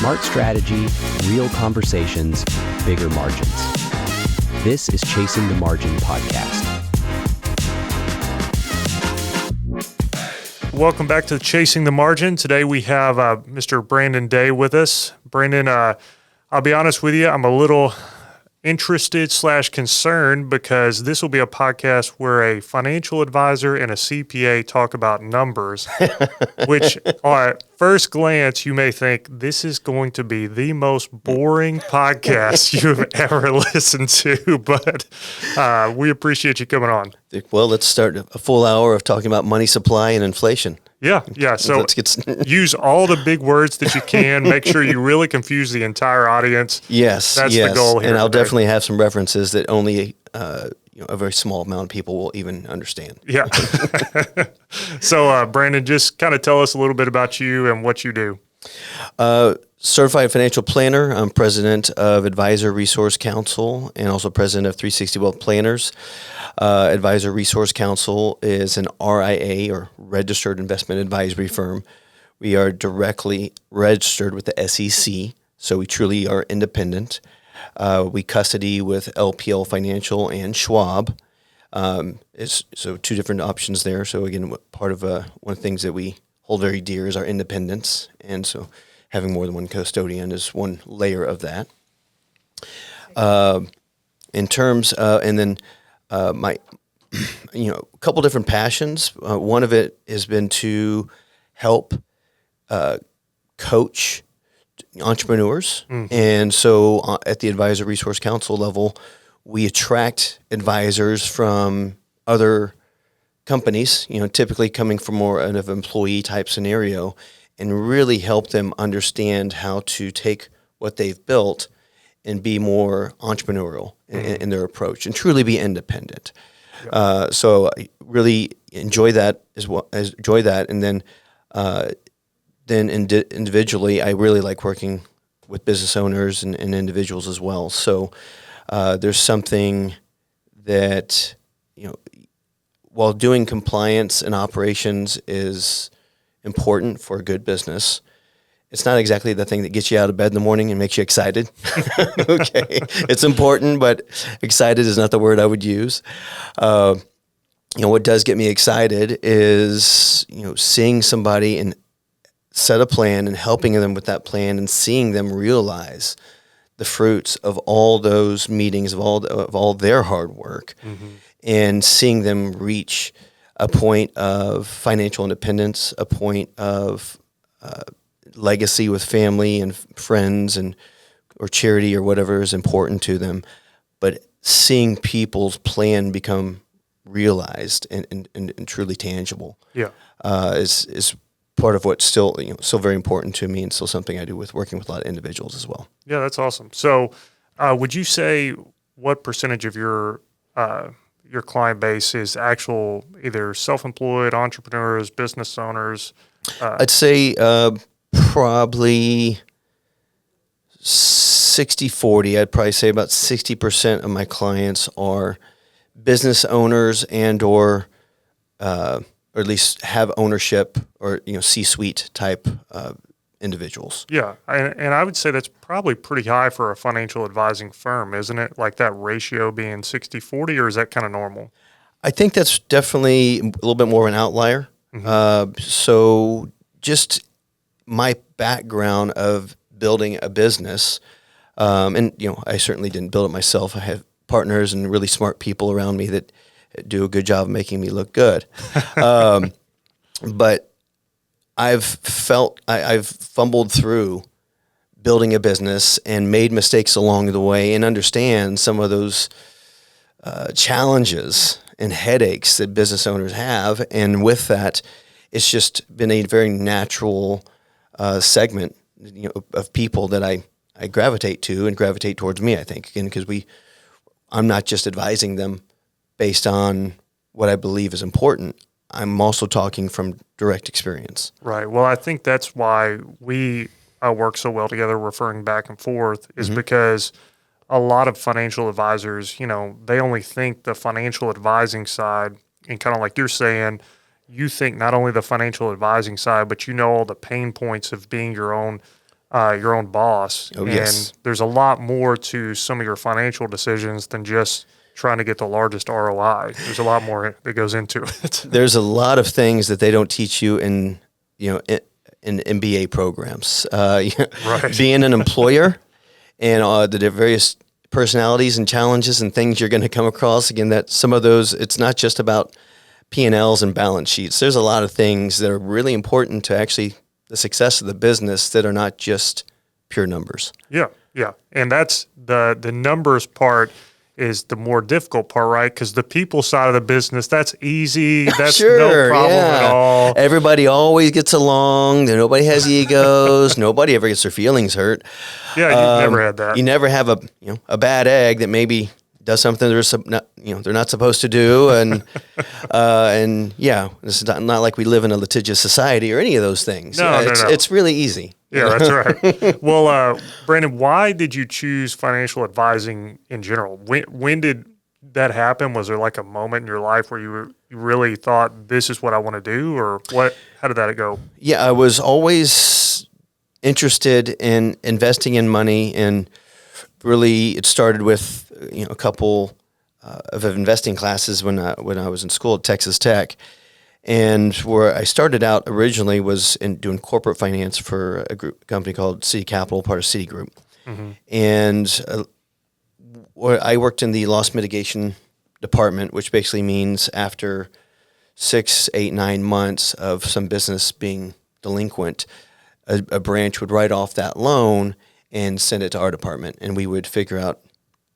Smart strategy, real conversations, bigger margins. This is Chasing the Margin podcast. Welcome back to Chasing the Margin. Today we have Mr. Brandon Day with us. Brandon, I'll be honest with you, I'm a little interested / concerned because this will be a podcast where a financial advisor and a CPA talk about numbers, which at first glance you may think this is going to be the most boring podcast you've ever listened to, but we appreciate you coming on. Well, let's start a full hour of talking about money supply and inflation. Yeah. So use all the big words that you can. Make sure you really confuse the entire audience. Yes, that's the goal here. And I'll today. definitely have some references that only a very small amount of people will even understand. Yeah. So, Brandon, just kind of tell us a little bit about you and what you do. Certified financial planner. I'm president of Advisor Resource Council and also president of 360 Wealth Planners. Advisor Resource Council is an RIA, or Registered Investment Advisory Firm. We are directly registered with the SEC, so we truly are independent. We custody with LPL Financial and Schwab. So two different options there. So again, part of one of the things that we hold very dear is our independence, and so having more than one custodian is one layer of that. In terms, and then my, a couple different passions. One of it has been to help coach entrepreneurs, and so at the Advisor Resource Council level, we attract advisors from other companies, typically coming from more of an employee type scenario, and really help them understand how to take what they've built and be more entrepreneurial in their approach and truly be independent. Yep. So I really enjoy that as well. And then individually, I really like working with business owners and individuals as well. So there's something that, while doing compliance and operations is important for a good business, it's not exactly the thing that gets you out of bed in the morning and makes you excited. Okay. It's important, but excited is not the word I would use. What does get me excited is, seeing somebody and set a plan and helping them with that plan and seeing them realize the fruits of all those meetings, of all their hard work, and seeing them reach a point of financial independence, a point of legacy with family and friends or charity or whatever is important to them. But seeing people's plan become realized and truly tangible is part of what's still very important to me, and still something I do with working with a lot of individuals as well. Yeah, that's awesome. So would you say what percentage of your client base is actual either self-employed entrepreneurs, business owners? I'd say probably 60-40. I'd probably say about 60% of my clients are business owners or at least have ownership or C-suite type individuals. Yeah, and I would say that's probably pretty high for a financial advising firm, isn't it? Like that ratio being 60-40, or is that kind of normal? I think that's definitely a little bit more of an outlier. So just my background of building a business, and I certainly didn't build it myself. I have partners and really smart people around me that do a good job of making me look good. But I've fumbled through building a business and made mistakes along the way, and understand some of those challenges and headaches that business owners have. And with that, it's just been a very natural segment of people that I gravitate to and gravitate towards me, I think, again, because I'm not just advising them based on what I believe is important. I'm also talking from direct experience. Right. Well, I think that's why we work so well together, referring back and forth, is because a lot of financial advisors, they only think the financial advising side, and kind of like you're saying, you think not only the financial advising side, but all the pain points of being your own your own boss. Oh, and yes. there's a lot more to some of your financial decisions than just trying to get the largest ROI. There's a lot more that goes into it. There's a lot of things that they don't teach you in MBA programs. Right. Being an employer and the various personalities and challenges and things you're going to come across. Again, that some of those, it's not just about P&Ls and balance sheets. There's a lot of things that are really important to actually the success of the business that are not just pure numbers. Yeah, yeah. And that's the numbers part is the more difficult part, right? Because the people side of the business, that's easy. That's Sure, no problem at all. Everybody always gets along. Nobody has egos. Nobody ever gets their feelings hurt. Yeah, you've never had that. You never have a bad egg that maybe does something they're not supposed to do, and this is not like we live in a litigious society or any of those things. No. It's really easy. Yeah, that's right. Well, Brandon, why did you choose financial advising in general? When did that happen? Was there like a moment in your life where you really thought this is what I want to do, or what? How did that go? Yeah, I was always interested in investing in money, and really it started with a couple of investing classes when I was in school at Texas Tech. And where I started out originally was in doing corporate finance for a company called City Capital, part of Citigroup. Mm-hmm. And I worked in the loss mitigation department, which basically means after 6, 8, 9 months of some business being delinquent, a branch would write off that loan and send it to our department. And we would figure out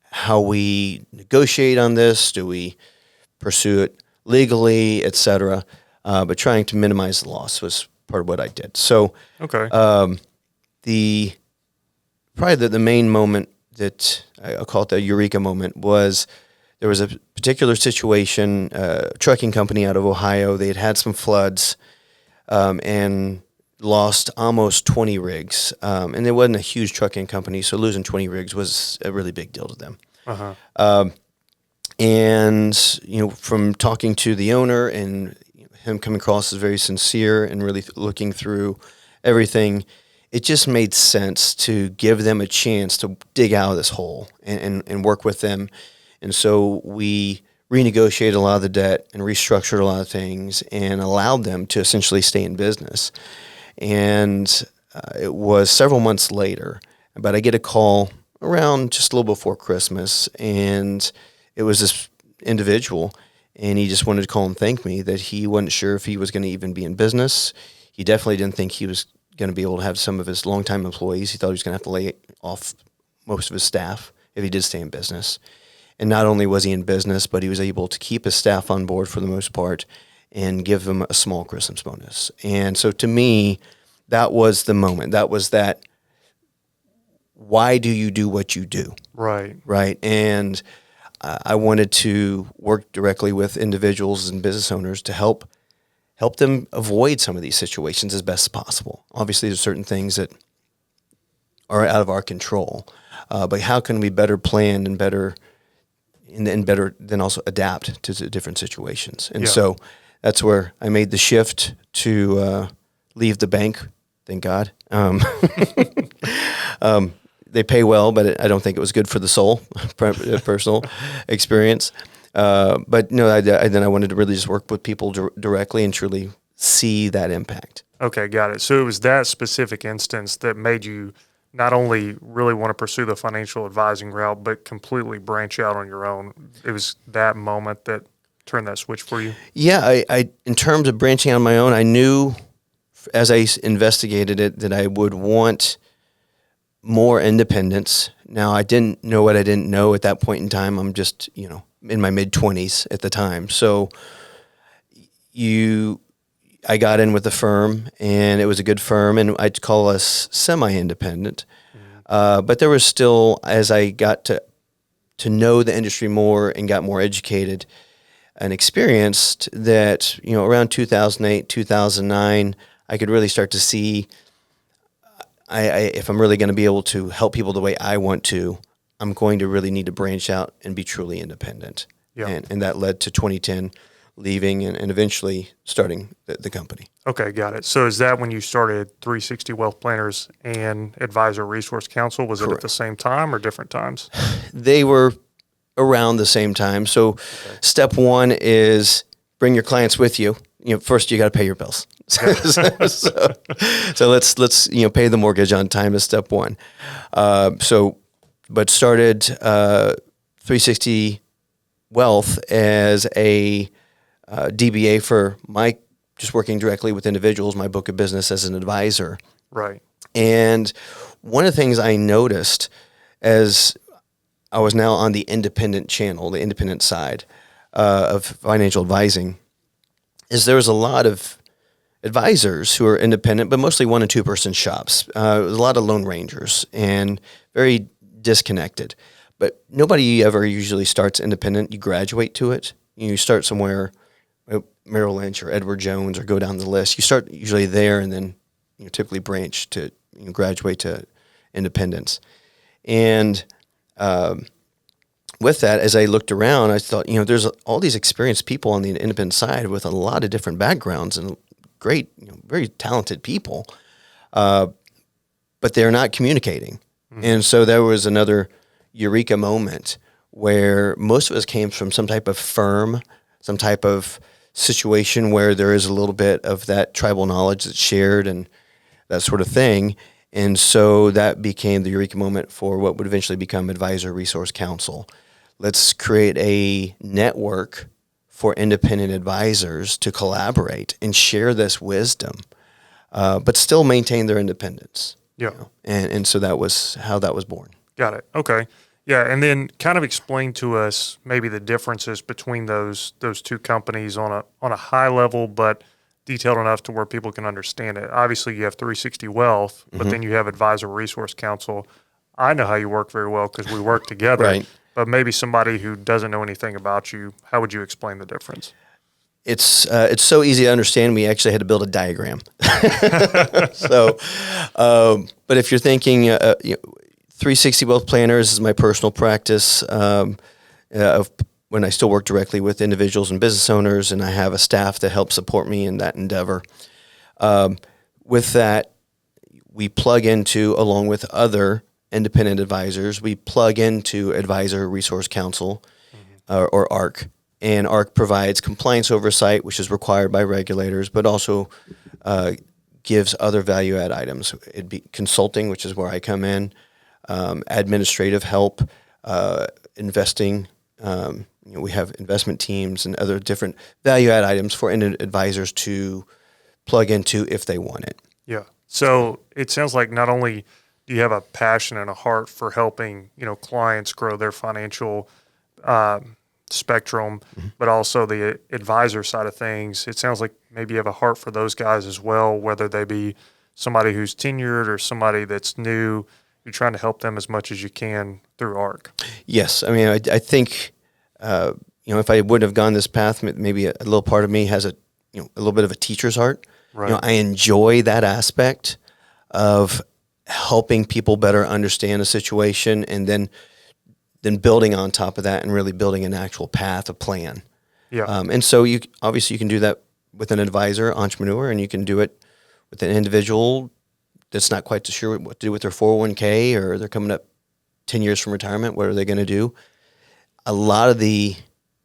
how we negotiate on this. Do we pursue it legally, et cetera, but trying to minimize the loss was part of what I did. So, Okay. Probably the main moment that I'll call it the eureka moment was there was a particular situation, a trucking company out of Ohio. They had some floods, and lost almost 20 rigs. And it wasn't a huge trucking company, so losing 20 rigs was a really big deal to them. Uh-huh. And from talking to the owner and him coming across as very sincere and really looking through everything, it just made sense to give them a chance to dig out of this hole and work with them. And so we renegotiated a lot of the debt and restructured a lot of things and allowed them to essentially stay in business. And it was several months later, but I get a call around just a little before Christmas, and it was this individual, and he just wanted to call and thank me that he wasn't sure if he was going to even be in business. He definitely didn't think he was going to be able to have some of his longtime employees. He thought he was going to have to lay off most of his staff if he did stay in business. And not only was he in business, but he was able to keep his staff on board for the most part and give them a small Christmas bonus. And so to me, that was the moment. That was that, why do you do what you do? Right. Right. And I wanted to work directly with individuals and business owners to help them avoid some of these situations as best as possible. Obviously, there's certain things that are out of our control, but how can we better plan and better then also adapt to different situations? And so that's where I made the shift to leave the bank. Thank God. They pay well, but I don't think it was good for the soul, personal experience. But no, then I wanted to really just work with people directly and truly see that impact. Okay, got it. So it was that specific instance that made you not only really want to pursue the financial advising route, but completely branch out on your own. It was that moment that turned that switch for you? Yeah, I in terms of branching out on my own, I knew as I investigated it that I would want more independence. Now, I didn't know what I didn't know at that point in time. I'm just, in my mid-20s at the time. So I got in with the firm, and it was a good firm, and I'd call us semi-independent. Mm-hmm. But there was still, as I got to know the industry more and got more educated and experienced, that, around 2008, 2009, I could really start to see if I'm really going to be able to help people the way I want to, I'm going to really need to branch out and be truly independent. Yeah. And that led to 2010 leaving and eventually starting the company. Okay, got it. So is that when you started 360 Wealth Planners and Advisor Resource Council? Was it at the same time or different times? They were around the same time. So step one is bring your clients with you. First you got to pay your bills. So let's pay the mortgage on time is step one. But started 360 Wealth as a DBA for just working directly with individuals, my book of business as an advisor. Right. And one of the things I noticed as I was now on the independent channel, the independent side of financial advising, is there was a lot of advisors who are independent, but mostly 1 and 2 person shops. A lot of Lone Rangers and very disconnected. But nobody ever usually starts independent. You graduate to it. You start somewhere, Merrill Lynch or Edward Jones, or go down the list. You start usually there, and then typically branch to graduate to independence. And with that, as I looked around, I thought, there's all these experienced people on the independent side with a lot of different backgrounds and great, very talented people, but they're not communicating. Mm-hmm. And so there was another eureka moment where most of us came from some type of firm, some type of situation where there is a little bit of that tribal knowledge that's shared and that sort of thing. And so that became the eureka moment for what would eventually become Advisor Resource Council. Let's create a network for independent advisors to collaborate and share this wisdom, but still maintain their independence. Yeah. And so that was how that was born. Got it. Okay. Yeah, and then kind of explain to us maybe the differences between those two companies on a high level, but detailed enough to where people can understand it. Obviously, you have 360 Wealth, but then you have Advisor Resource Council. I know how you work very well because we work together. Right. But maybe somebody who doesn't know anything about you, how would you explain the difference? It's so easy to understand. We actually had to build a diagram. So, but if you're thinking, 360 Wealth Planners is my personal practice of when I still work directly with individuals and business owners, and I have a staff that helps support me in that endeavor. With that, we plug into, along with other independent advisors, we plug into Advisor Resource Council, or ARC. And ARC provides compliance oversight, which is required by regulators, but also gives other value-add items. It'd be consulting, which is where I come in, administrative help, investing. We have investment teams and other different value-add items for advisors to plug into if they want it. Yeah. So it sounds like not only do you have a passion and a heart for helping, clients grow their financial spectrum, but also the advisor side of things. It sounds like maybe you have a heart for those guys as well, whether they be somebody who's tenured or somebody that's new. You're trying to help them as much as you can through ARC. Yes. I mean, I think, if I wouldn't have gone this path, maybe a little part of me has a little bit of a teacher's heart. Right. I enjoy that aspect of helping people better understand a situation, and then building on top of that and really building an actual path, a plan. Yeah. And so you can do that with an advisor, entrepreneur, and you can do it with an individual that's not quite sure what to do with their 401k, or they're coming up 10 years from retirement. What are they going to do? A lot of the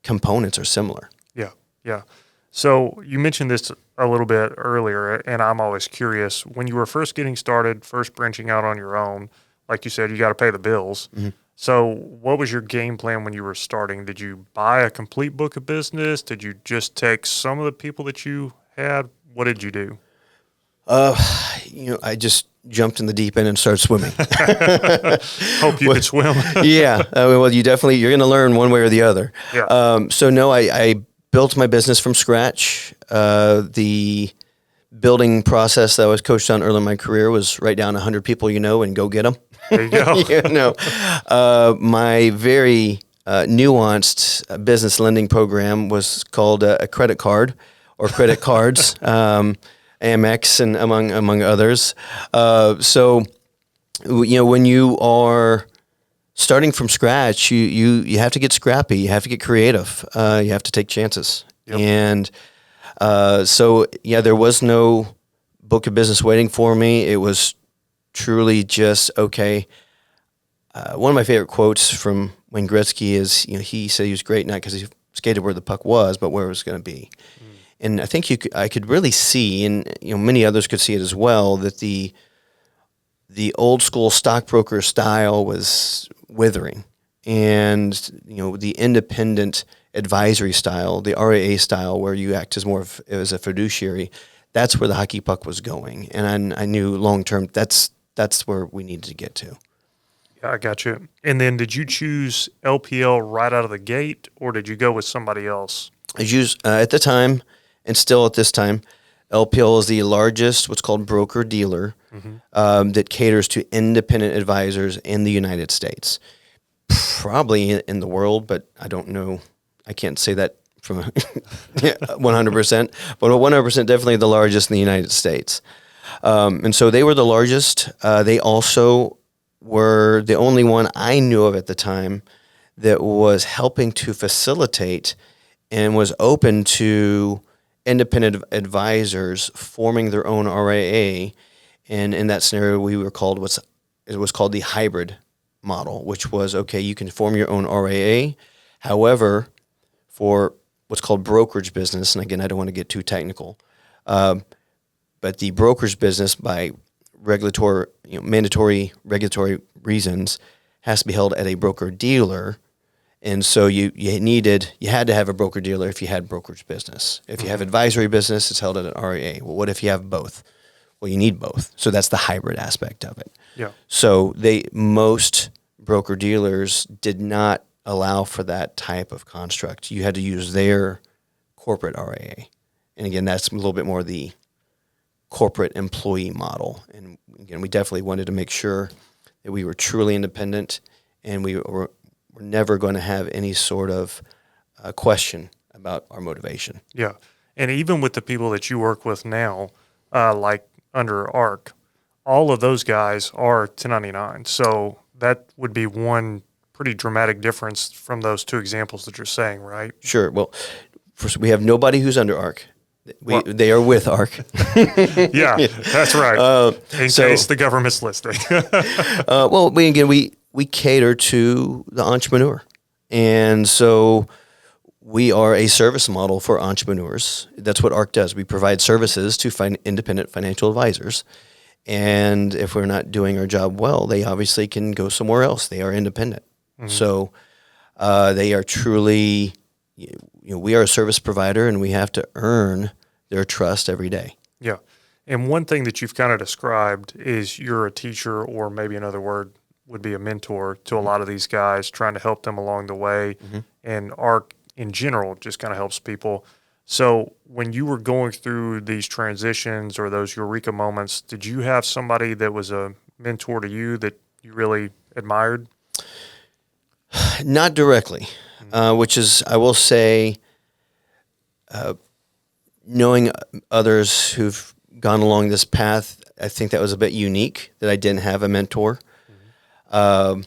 components are similar. Yeah. Yeah. So you mentioned this a little bit earlier, and I'm always curious. When you were first getting started, first branching out on your own, like you said, you got to pay the bills. Mm-hmm. So what was your game plan when you were starting? Did you buy a complete book of business? Did you just take some of the people that you had? What did you do? I just jumped in the deep end and started swimming. Hope you could swim. Yeah. Well, you're going to learn one way or the other. Yeah. I built my business from scratch. The building process that I was coached on early in my career was write down 100 people and go get them. There you go. My very nuanced business lending program was called a credit card or credit cards, Amex and among others. So when you are starting from scratch, you have to get scrappy. You have to get creative. You have to take chances. And so, yeah, there was no book of business waiting for me. It was truly just, okay. One of my favorite quotes from Wayne Gretzky is, he said he was great not because he skated where the puck was, but where it was going to be. And I think I could really see, and many others could see it as well, that the old school stockbroker style was withering, and the independent advisory style, the RAA style, where you act as more of as a fiduciary, that's where the hockey puck was going. And I knew long term that's where we needed to get to. Yeah, I got you. And then did you choose LPL right out of the gate, or did you go with somebody else? I used at the time, and still at this time, LPL is the largest what's called broker-dealer that caters to independent advisors in the United States. Probably in the world, but I don't know. I can't say that from 100%, but 100% definitely the largest in the United States. And so they were the largest. They also were the only one I knew of at the time that was helping to facilitate and was open to independent advisors forming their own RAA. And in that scenario, it was called the hybrid model, which was, okay, you can form your own RAA. However, for what's called brokerage business, and again, I don't want to get too technical, but the brokerage business, by mandatory regulatory reasons, has to be held at a broker-dealer. And so you had to have a broker-dealer if you had brokerage business. If you have advisory business, it's held at an RAA. Well, what if you have both? Well, you need both. So that's the hybrid aspect of it. Yeah. So most broker-dealers did not allow for that type of construct. You had to use their corporate RAA. And again, that's a little bit more the corporate employee model. And again, we definitely wanted to make sure that we were truly independent, and we were never going to have any sort of question about our motivation. Yeah. And even with the people that you work with now, like under ARC, all of those guys are 1099. So that would be one pretty dramatic difference from those two examples that you're saying, right? Sure. Well, first, we have nobody who's under ARC. They are with ARC. Yeah, that's right. In case the government's listening. Well, we cater to the entrepreneur. And so we are a service model for entrepreneurs. That's what ARC does. We provide services to independent financial advisors. And if we're not doing our job well, they obviously can go somewhere else. They are independent. So they are truly, we are a service provider, and we have to earn their trust every day. Yeah. And one thing that you've kind of described is you're a teacher, or maybe another word would be a mentor to a lot of these guys, trying to help them along the way. And ARC in general just kind of helps people. So when you were going through these transitions or those eureka moments, did you have somebody that was a mentor to you that you really admired? Not directly, which is, I will say, knowing others who've gone along this path, I think that was a bit unique that I didn't have a mentor. But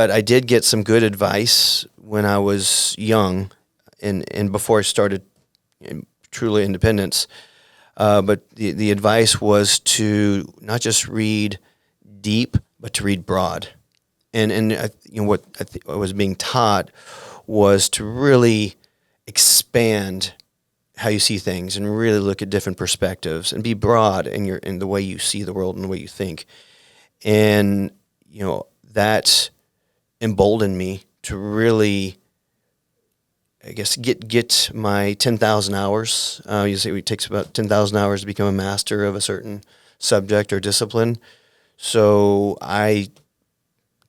I did get some good advice when I was young and before I started truly independence. But the advice was to not just read deep, but to read broad. And what I was being taught was to really expand how you see things and really look at different perspectives and be broad in the way you see the world and the way you think. And that emboldened me to really, I guess, get my 10,000 hours. You say it takes about 10,000 hours to become a master of a certain subject or discipline. So I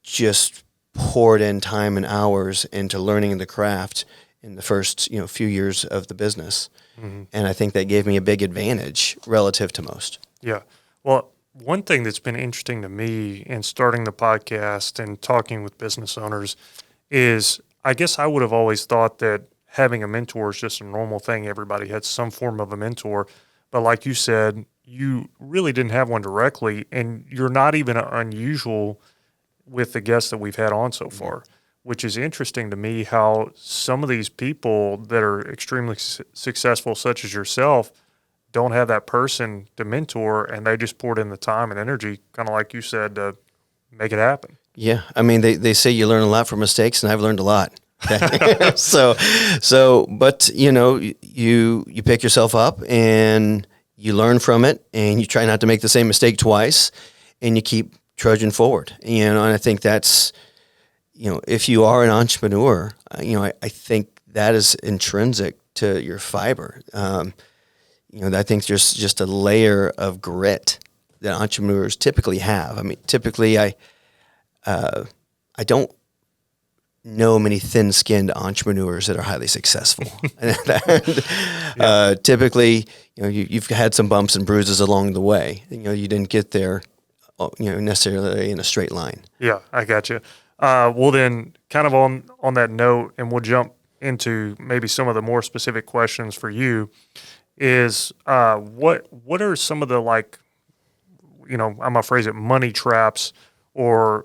just poured in time and hours into learning the craft in the first few years of the business. And I think that gave me a big advantage relative to most. Yeah. Well, one thing that's been interesting to me in starting the podcast and talking with business owners is, I guess I would have always thought that having a mentor is just a normal thing. Everybody had some form of a mentor. But like you said, you really didn't have one directly, and you're not even unusual with the guests that we've had on so far. which is interesting to me how some of these people that are extremely successful, such as yourself, don't have that person to mentor, and they just poured in the time and energy, kind of like you said, to make it happen. Yeah, I mean, they say you learn a lot from mistakes, and I've learned a lot. But you pick yourself up and you learn from it, and you try not to make the same mistake twice, and you keep trudging forward. And I think that's, if you are an entrepreneur, I think that is intrinsic to your fiber. I think there's just a layer of grit that entrepreneurs typically have. I mean, typically I don't know many thin-skinned entrepreneurs that are highly successful. Typically, you've had some bumps and bruises along the way. You didn't get there, necessarily in a straight line. Yeah, I got you. Well, then, kind of on that note, and we'll jump into maybe some of the more specific questions for you. Is what are some of the, I'm gonna phrase it, money traps or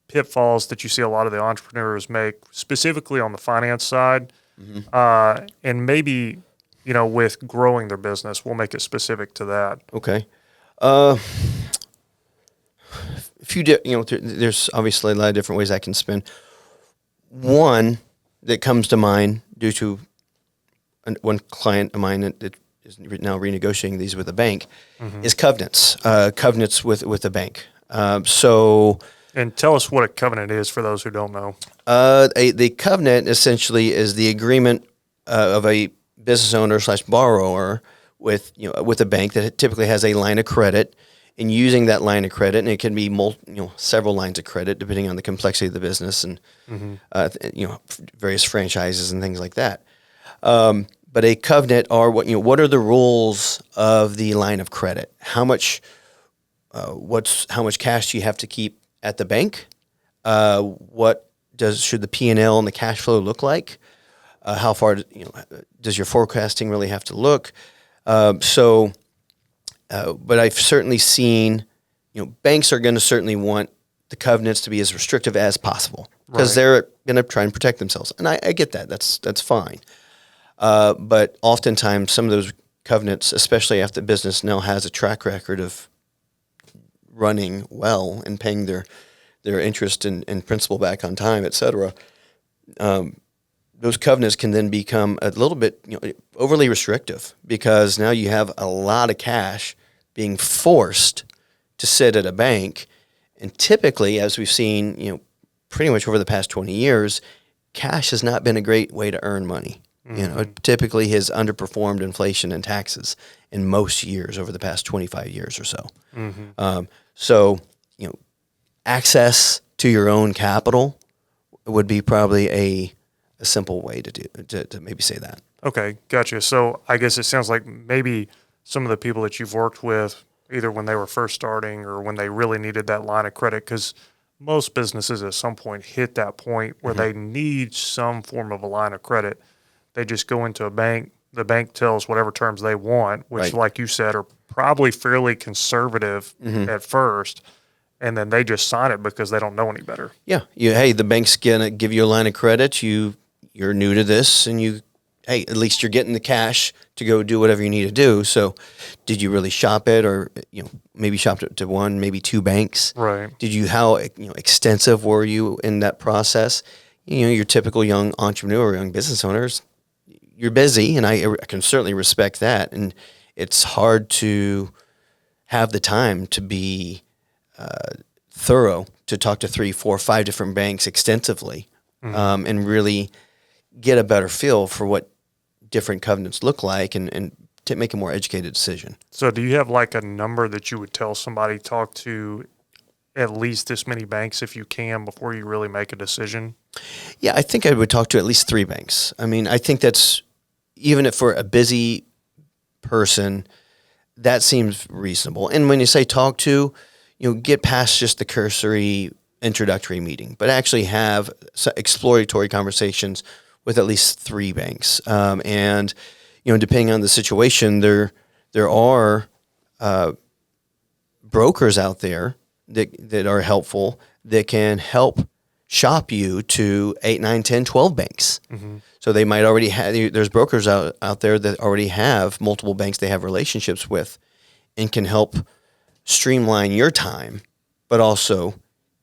pitfalls that you see a lot of the entrepreneurs make, specifically on the finance side, and maybe with growing their business. We'll make it specific to that. Okay. There's obviously a lot of different ways I can spin. One that comes to mind due to one client of mine that is now renegotiating these with a bank is covenants. Covenants with a bank. And tell us what a covenant is for those who don't know. The covenant essentially is the agreement of a business owner / borrower with a bank that typically has a line of credit, and using that line of credit, and it can be several lines of credit depending on the complexity of the business and various franchises and things like that. But a covenant are what are the rules of the line of credit? How much cash do you have to keep at the bank? Should the P&L and the cash flow look like? How far does your forecasting really have to look? But I've certainly seen banks are going to certainly want the covenants to be as restrictive as possible because they're going to try and protect themselves, and I get that. That's fine. But oftentimes some of those covenants, especially after the business now has a track record of running well and paying their interest and principal back on time, et cetera, those covenants can then become a little bit overly restrictive because now you have a lot of cash being forced to sit at a bank. And typically, as we've seen, pretty much over the past 20 years, cash has not been a great way to earn money. It typically has underperformed inflation and taxes in most years over the past 25 years or so. So, access to your own capital would be probably a simple way to maybe say that. Okay, gotcha. So I guess it sounds like maybe some of the people that you've worked with, either when they were first starting or when they really needed that line of credit, because most businesses at some point hit that point where they need some form of a line of credit. They just go into a bank. The bank tells whatever terms they want, which, like you said, are probably fairly conservative at first, and then they just sign it because they don't know any better. Yeah. The bank's gonna give you a line of credit. You're new to this, and at least you're getting the cash to go do whatever you need to do. So, did you really shop it, or maybe shopped it to one, maybe two banks? Right. How extensive were you in that process? Your typical young entrepreneur, young business owners, you're busy, and I can certainly respect that. And it's hard to have the time to be thorough, to talk to 3, 4, 5 different banks extensively, and really get a better feel for what different covenants look like and to make a more educated decision. So do you have like a number that you would tell somebody talk to at least this many banks if you can before you really make a decision? Yeah, I think I would talk to at least 3 banks. I mean, I think that's, even if for a busy person, that seems reasonable. And when you say talk to, get past just the cursory introductory meeting, but actually have exploratory conversations with at least 3 banks. And, depending on the situation, there are brokers out there that are helpful, that can help shop you to 8, 9, 10, 12 banks. So they might already have, there's brokers out there that already have multiple banks they have relationships with and can help streamline your time, but also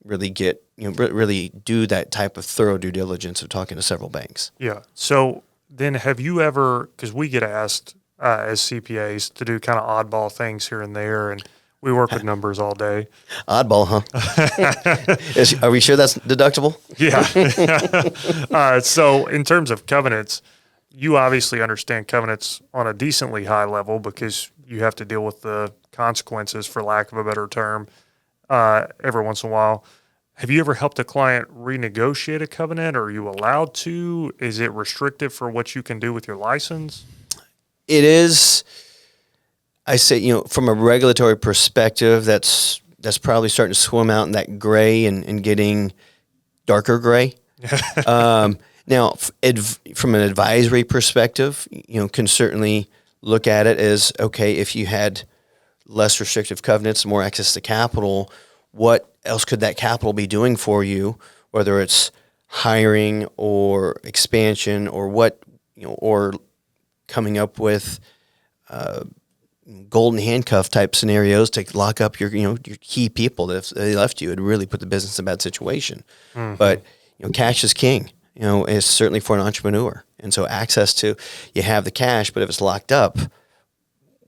really get, really do that type of thorough due diligence of talking to several banks. Yeah. So then have you ever, because we get asked as CPAs to do kind of oddball things here and there, and we work with numbers all day. Oddball, huh? Are we sure that's deductible? Yeah. So in terms of covenants, you obviously understand covenants on a decently high level because you have to deal with the consequences, for lack of a better term, every once in a while. Have you ever helped a client renegotiate a covenant? Or are you allowed to? Is it restrictive for what you can do with your license? It is. I say, from a regulatory perspective, that's probably starting to swim out in that gray and getting darker gray. Now, from an advisory perspective, can certainly look at it as, okay, if you had less restrictive covenants, more access to capital, what else could that capital be doing for you, whether it's hiring or expansion or or coming up with golden handcuff type scenarios to lock up your key people that if they left you, it'd really put the business in a bad situation. But cash is king. It's certainly for an entrepreneur, and so access to, you have the cash, but if it's locked up,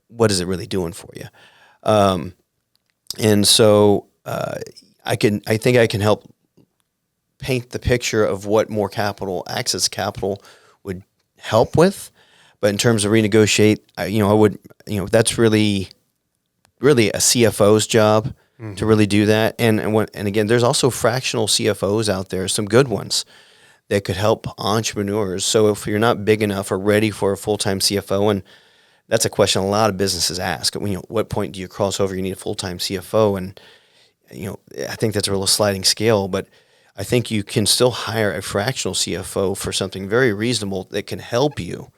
what is it really doing for you? And so I think I can help paint the picture of what more access capital would help with. But in terms of renegotiate, I would, that's really a CFO's job to really do that. And again, there's also fractional CFOs out there, some good ones that could help entrepreneurs. So if you're not big enough or ready for a full-time CFO, and that's a question a lot of businesses ask, at what point do you cross over? You need a full-time CFO, and I think that's a real sliding scale. But I think you can still hire a fractional CFO for something very reasonable that can help you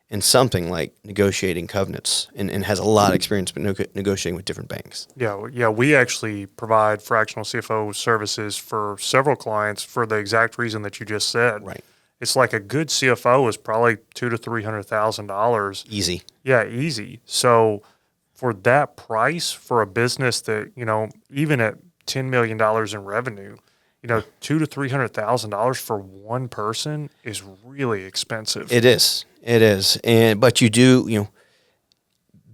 in something like negotiating covenants, and has a lot of experience negotiating with different banks. Yeah, we actually provide fractional CFO services for several clients for the exact reason that you just said. Right. It's like a good CFO is probably $200,000 to $300,000. Easy. Yeah, easy. So for that price, for a business that, even at $10 million in revenue, $200,000 to $300,000 for one person is really expensive. It is. But you do,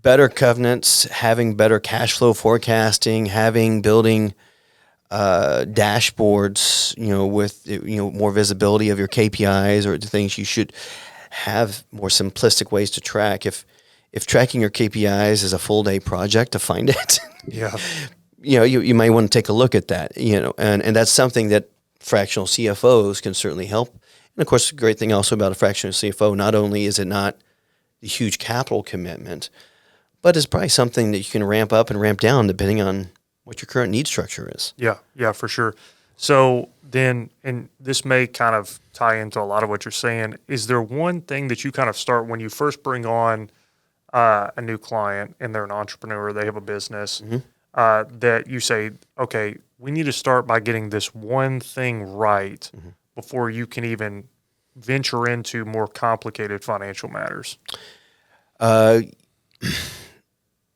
better covenants, having better cash flow forecasting, building dashboards, with, more visibility of your KPIs or the things you should have, more simplistic ways to track. If tracking your KPIs is a full day project to find it, yeah, you might want to take a look at that, and that's something that fractional CFOs can certainly help. And of course, the great thing also about a fractional CFO, not only is it not the huge capital commitment, but it's probably something that you can ramp up and ramp down depending on what your current need structure is. Yeah, for sure. So then, and this may kind of tie into a lot of what you're saying, is there one thing that you kind of start when you first bring on a new client and they're an entrepreneur, they have a business, that you say, okay, we need to start by getting this one thing right before you can even venture into more complicated financial matters?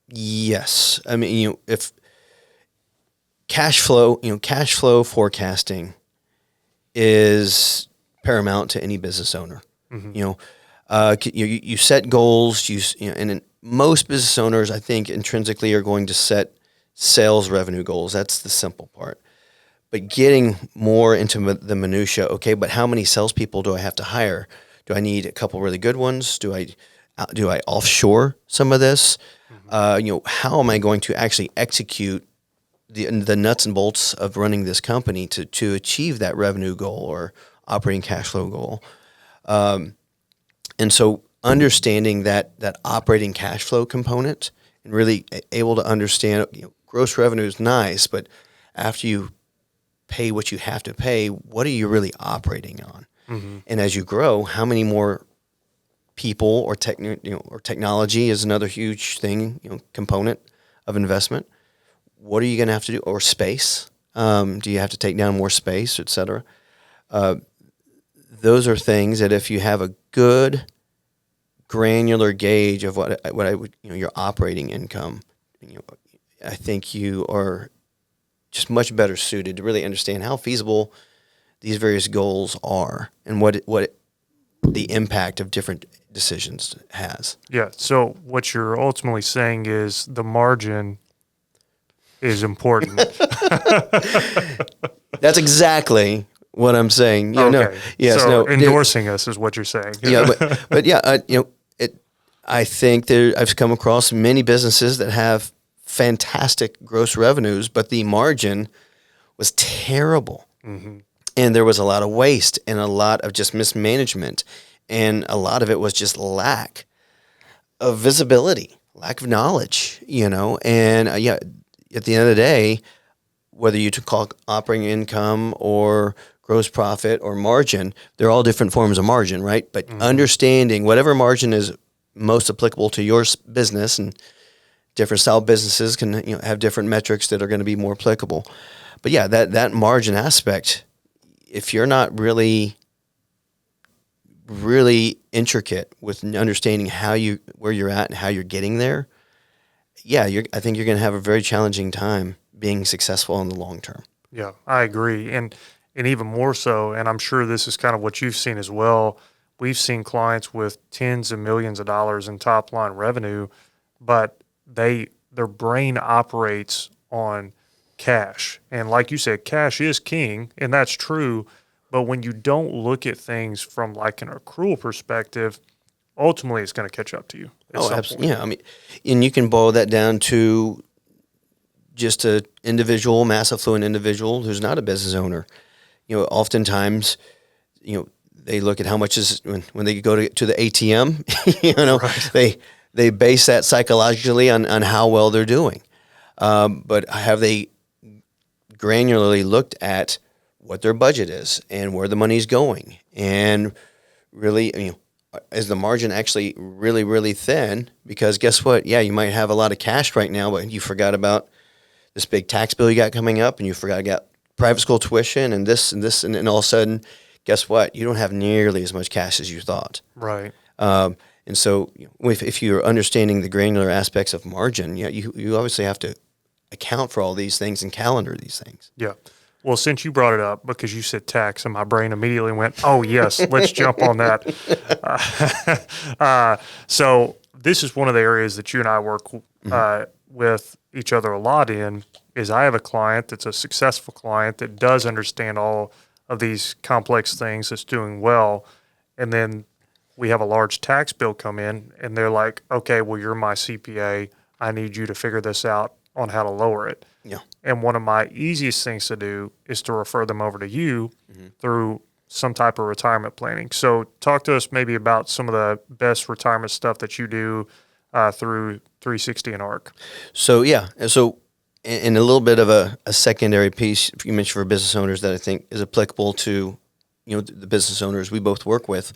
Yes. I mean, if cash flow forecasting is paramount to any business owner. You set goals, and most business owners, I think, intrinsically are going to set sales revenue goals. That's the simple part. But getting more into the minutia, okay, but how many salespeople do I have to hire? Do I need a couple really good ones? Do I offshore some of this? How am I going to actually execute the nuts and bolts of running this company to achieve that revenue goal or operating cash flow goal? And so understanding that operating cash flow component and really able to understand, gross revenue is nice, but after you pay what you have to pay, what are you really operating on? And as you grow, how many more people or technology is another huge thing, component of investment. What are you going to have to do? Or space? Do you have to take down more space, et cetera? those are things that if you have a good granular gauge of what I would, your operating income, I think you are just much better suited to really understand how feasible these various goals are and what the impact of different decisions has. Yeah. So what you're ultimately saying is the margin is important. That's exactly what I'm saying. Okay. Yes, so no. endorsing us is what you're saying. Yeah, but yeah, I think I've come across many businesses that have fantastic gross revenues, but the margin was terrible. Mm-hmm. And there was a lot of waste and a lot of just mismanagement. And a lot of it was just lack of visibility, lack of knowledge, And at the end of the day, whether you call it operating income or gross profit or margin, they're all different forms of margin, right? But understanding whatever margin is most applicable to your business, and different style businesses can have different metrics that are going to be more applicable. But yeah, that margin aspect, if you're not really intricate with understanding where you're at and how you're getting there, I think you're going to have a very challenging time being successful in the long term. Yeah, I agree. And even more so, and I'm sure this is kind of what you've seen as well, we've seen clients with tens of millions of dollars in top line revenue, but their brain operates on cash. And like you said, cash is king, and that's true. But when you don't look at things from like an accrual perspective, ultimately it's going to catch up to you. Absolutely. Yeah, and you can boil that down to just an individual, mass affluent individual who's not a business owner. Oftentimes, they look at how much is when they go to the ATM. Right. They base that psychologically on how well they're doing. But have they granularly looked at what their budget is and where the money's going? And really, is the margin actually really, really thin? Because guess what? Yeah, you might have a lot of cash right now, but you forgot about this big tax bill you got coming up, and you forgot about private school tuition and this, and all of a sudden, guess what? You don't have nearly as much cash as you thought. Right. And so if you're understanding the granular aspects of margin, you obviously have to account for all these things and calendar these things. Yeah. Well, since you brought it up, because you said tax, and my brain immediately went, oh, yes, let's jump on that. So this is one of the areas that you and I work with each other a lot in, is I have a client that's a successful client that does understand all of these complex things, that's doing well. And then we have a large tax bill come in, and they're like, okay, well, you're my CPA. I need you to figure this out on how to lower it. Yeah. And one of my easiest things to do is to refer them over to you through some type of retirement planning. So talk to us maybe about some of the best retirement stuff that you do through 360 and ARC. So, in a little bit of a secondary piece you mentioned for business owners that I think is applicable to, the business owners we both work with,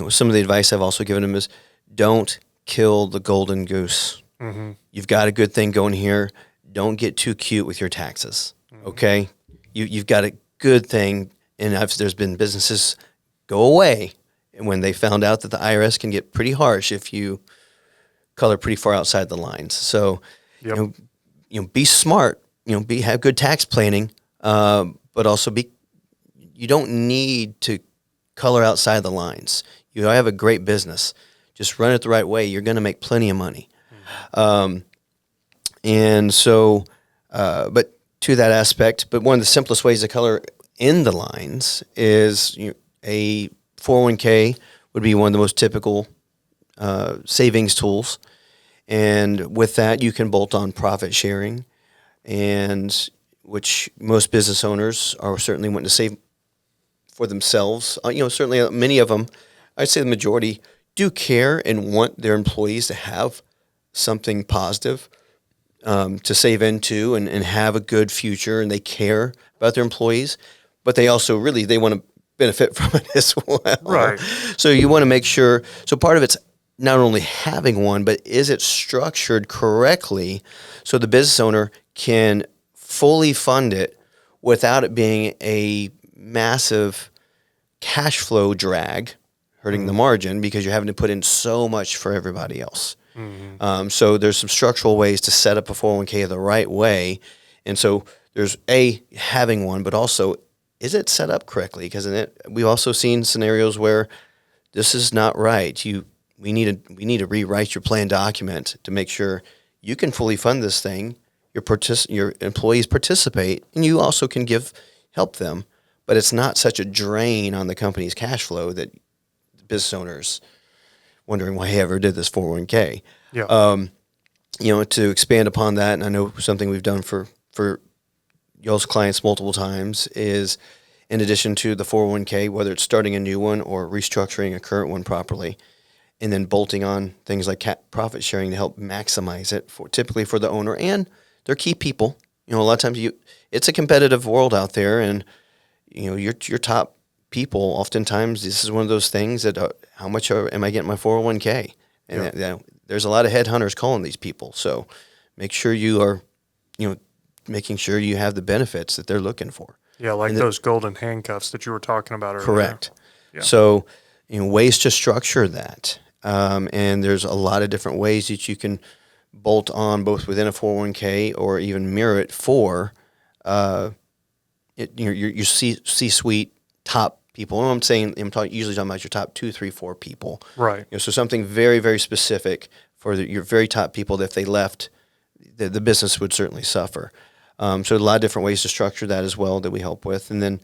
some of the advice I've also given them is don't kill the golden goose. Mm-hmm. You've got a good thing going here. Don't get too cute with your taxes, okay? You've got a good thing, and there's been businesses go away when they found out that the IRS can get pretty harsh if you color pretty far outside the lines. So, be smart. Have good tax planning, but also you don't need to color outside the lines. You have a great business. Just run it the right way. You're going to make plenty of money. And so, but to that aspect, but one of the simplest ways to color in the lines is a 401k would be one of the most typical savings tools. And with that, you can bolt on profit sharing, and which most business owners are certainly wanting to save for themselves. Certainly many of them, I'd say the majority, do care and want their employees to have something positive to save into and have a good future, and they care about their employees, but they also they want to benefit from it as well. Right. So you want to make sure, so part of it's not only having one, but is it structured correctly so the business owner can fully fund it without it being a massive cash flow drag, hurting the margin because you're having to put in so much for everybody else. So there's some structural ways to set up a 401k the right way. And so there's having one, but also, is it set up correctly? Because we've also seen scenarios where this is not right. We need to rewrite your plan document to make sure you can fully fund this thing. Your employees participate, and you also can help them, but it's not such a drain on the company's cash flow that business owners wondering why he ever did this 401k. Yeah. To expand upon that, and I know something we've done for y'all's clients multiple times is, in addition to the 401k, whether it's starting a new one or restructuring a current one properly, and then bolting on things like profit sharing to help maximize it typically for the owner and their key people. A lot of times it's a competitive world out there, and your top people, oftentimes this is one of those things that how much am I getting my 401k? And there's a lot of headhunters calling these people. So make sure you are, making sure you have the benefits that they're looking for. Yeah, like those golden handcuffs that you were talking about earlier. Correct. Yeah. So, ways to structure that. And there's a lot of different ways that you can bolt on both within a 401k or even mirror it for your C-suite top people. And I'm usually talking about your top 2, 3, 4 people. Right. So something very, very specific for your very top people that if they left, the business would certainly suffer. So a lot of different ways to structure that as well that we help with. And then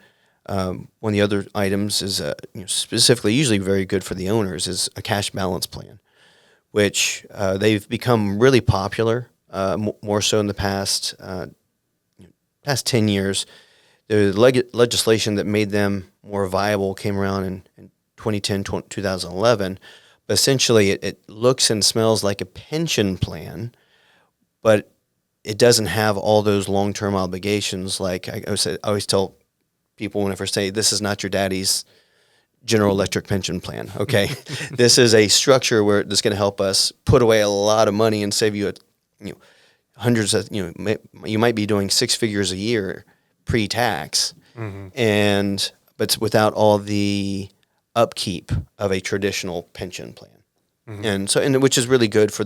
one of the other items is specifically usually very good for the owners is a cash balance plan, which they've become really popular, more so in the past 10 years. The legislation that made them more viable came around in 2010, 2011. But essentially, it looks and smells like a pension plan, but it doesn't have all those long-term obligations. Like I always tell people when I first say, this is not your daddy's General Electric pension plan, okay? This is a structure where that's going to help us put away a lot of money and save you hundreds of, you might be doing 6 figures a year pre-tax, but without all the upkeep of a traditional pension plan. And which is really good for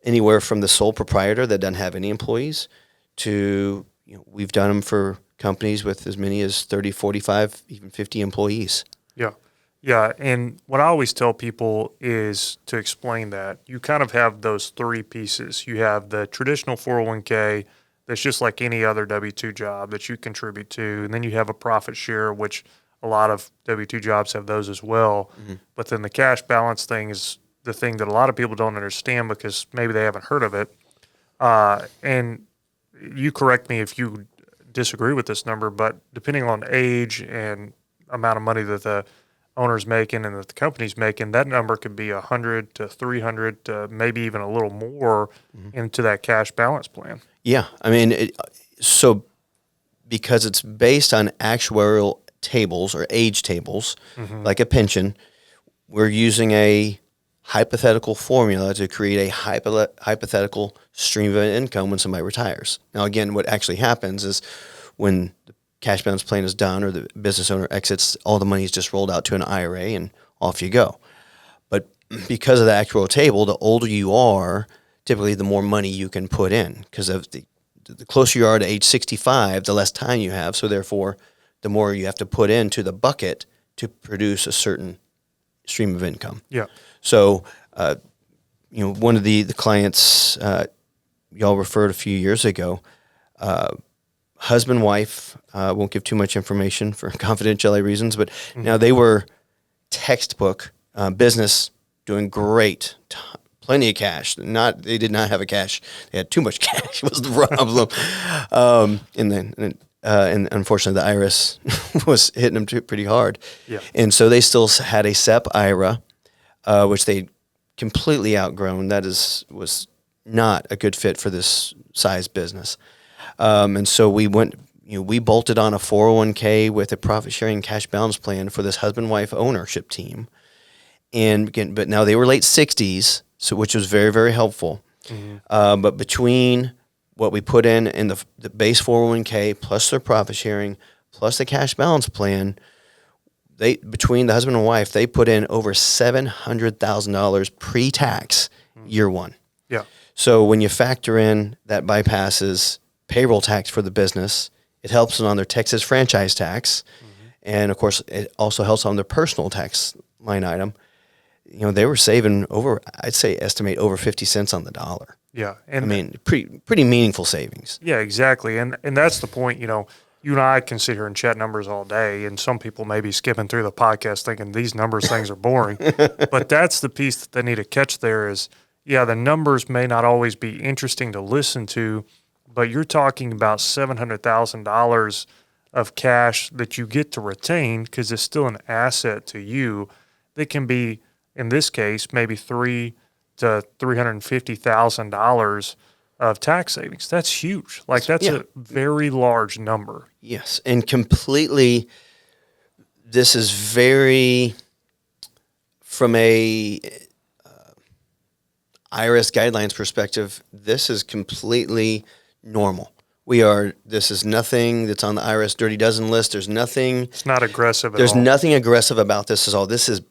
anywhere from the sole proprietor that doesn't have any employees to, we've done them for companies with as many as 30, 45, even 50 employees. Yeah. Yeah. And what I always tell people is to explain that you kind of have those 3 pieces. You have the traditional 401k that's just like any other W-2 job that you contribute to. And then you have a profit share, which a lot of W-2 jobs have those as well. But then the cash balance thing is the thing that a lot of people don't understand because maybe they haven't heard of it. And you correct me if you disagree with this number, but depending on age and amount of money that the owner's making and that the company's making, that number could be 100 to 300 to maybe even a little more into that cash balance plan. Yeah. I mean, so because it's based on actuarial tables or age tables, like a pension, we're using a hypothetical formula to create a hypothetical stream of income when somebody retires. Now, again, what actually happens is when the cash balance plan is done or the business owner exits, all the money is just rolled out to an IRA and off you go. But because of the actuarial table, the older you are, typically the more money you can put in because of the closer you are to age 65, the less time you have. So therefore, the more you have to put into the bucket to produce a certain stream of income. Yeah. So, one of the clients y'all referred a few years ago, husband, wife, won't give too much information for confidentiality reasons, but now they were textbook business, doing great, plenty of cash. They did not have a cash. They had too much cash was the problem. And unfortunately, the IRS was hitting them pretty hard. Yeah. And so they still had a SEP IRA, which they completely outgrown. That was not a good fit for this size business. And so we bolted on a 401k with a profit sharing cash balance plan for this husband-wife ownership team. And again, but now they were late 60s, which was very, very helpful. But between what we put in the base 401k plus their profit sharing plus the cash balance plan, between the husband and wife, they put in over $700,000 pre-tax year one. Yeah. So when you factor in that bypasses payroll tax for the business, it helps them on their Texas franchise tax, and of course it also helps on their personal tax line item. They were saving I'd say estimate over 50 cents on the dollar. Yeah. And I mean, pretty meaningful savings. Yeah, exactly. And that's the point, you and I can sit here and chat numbers all day, and some people may be skipping through the podcast thinking these numbers things are boring. But that's the piece that they need to catch there is, yeah, the numbers may not always be interesting to listen to, but you're talking about $700,000 of cash that you get to retain because it's still an asset to you that can be, in this case, maybe $300,000 to $350,000 of tax savings. That's huge. Like that's a very large number. Yes, and completely. This is very from a IRS guidelines perspective. This is completely normal. This is nothing that's on the IRS Dirty Dozen list. There's nothing. It's not aggressive at all. There's nothing aggressive about this. This is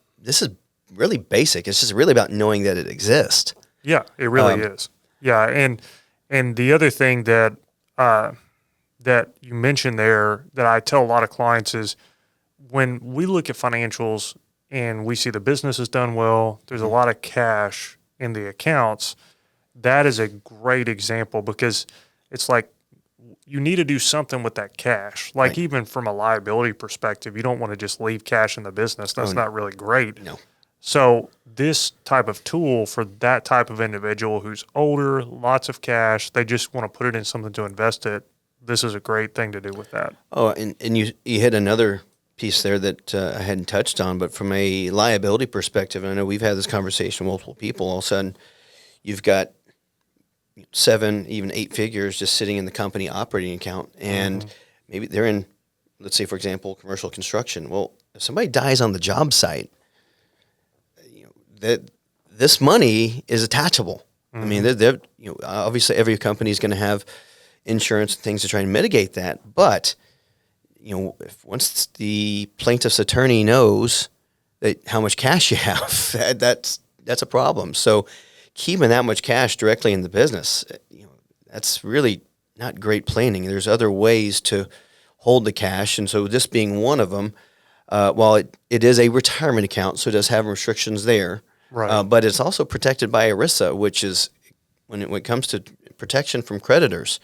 really basic. It's just really about knowing that it exists. Yeah, it really is. Yeah, and the other thing that that you mentioned there that I tell a lot of clients is when we look at financials and we see the business has done well, there's a lot of cash in the accounts. That is a great example because it's like you need to do something with that cash. Like Right. even from a liability perspective, you don't want to just leave cash in the business. That's not really great. No. So this type of tool for that type of individual who's older, lots of cash, they just want to put it in something to invest it. This is a great thing to do with that. Oh, and you hit another piece there that I hadn't touched on, but from a liability perspective, and I know we've had this conversation with multiple people, all of a sudden you've got 7, even 8 figures just sitting in the company operating account, and maybe they're in, let's say, for example, commercial construction. Well, if somebody dies on the job site, that this money is attachable. I mean, they're obviously every company is going to have insurance and things to try and mitigate that, but once the plaintiff's attorney knows that how much cash you have, that's a problem. So keeping that much cash directly in the business, that's really not great planning. There's other ways to hold the cash, and so this being one of them. While it is a retirement account, so it does have restrictions there, Right. But it's also protected by ERISA, which is when it comes to protection from creditors,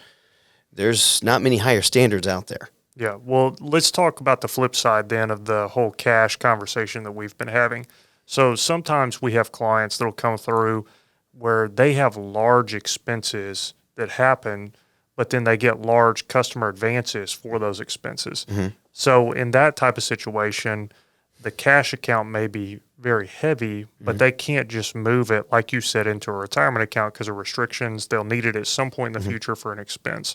there's not many higher standards out there. Yeah. Well, let's talk about the flip side then of the whole cash conversation that we've been having. So sometimes we have clients that'll come through where they have large expenses that happen, but then they get large customer advances for those expenses. So in that type of situation, the cash account may be very heavy, but they can't just move it, like you said, into a retirement account because of restrictions. They'll need it at some point in the future for an expense.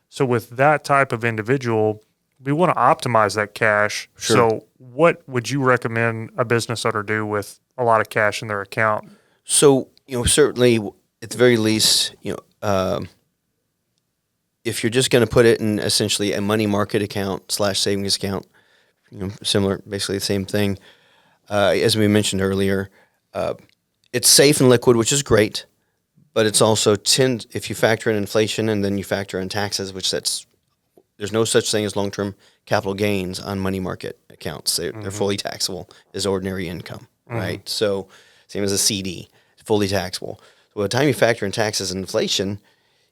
So with that type of individual, we want to optimize that cash. Sure. So what would you recommend a business owner do with a lot of cash in their account? So certainly at the very least, if you're just going to put it in essentially a money market account / savings account, similar, basically the same thing. As we mentioned earlier, it's safe and liquid, which is great, but it's also if you factor in inflation and then you factor in taxes, there's no such thing as long-term capital gains on money market accounts. They're fully taxable as ordinary income, right? So same as a CD, fully taxable. So by the time you factor in taxes and inflation,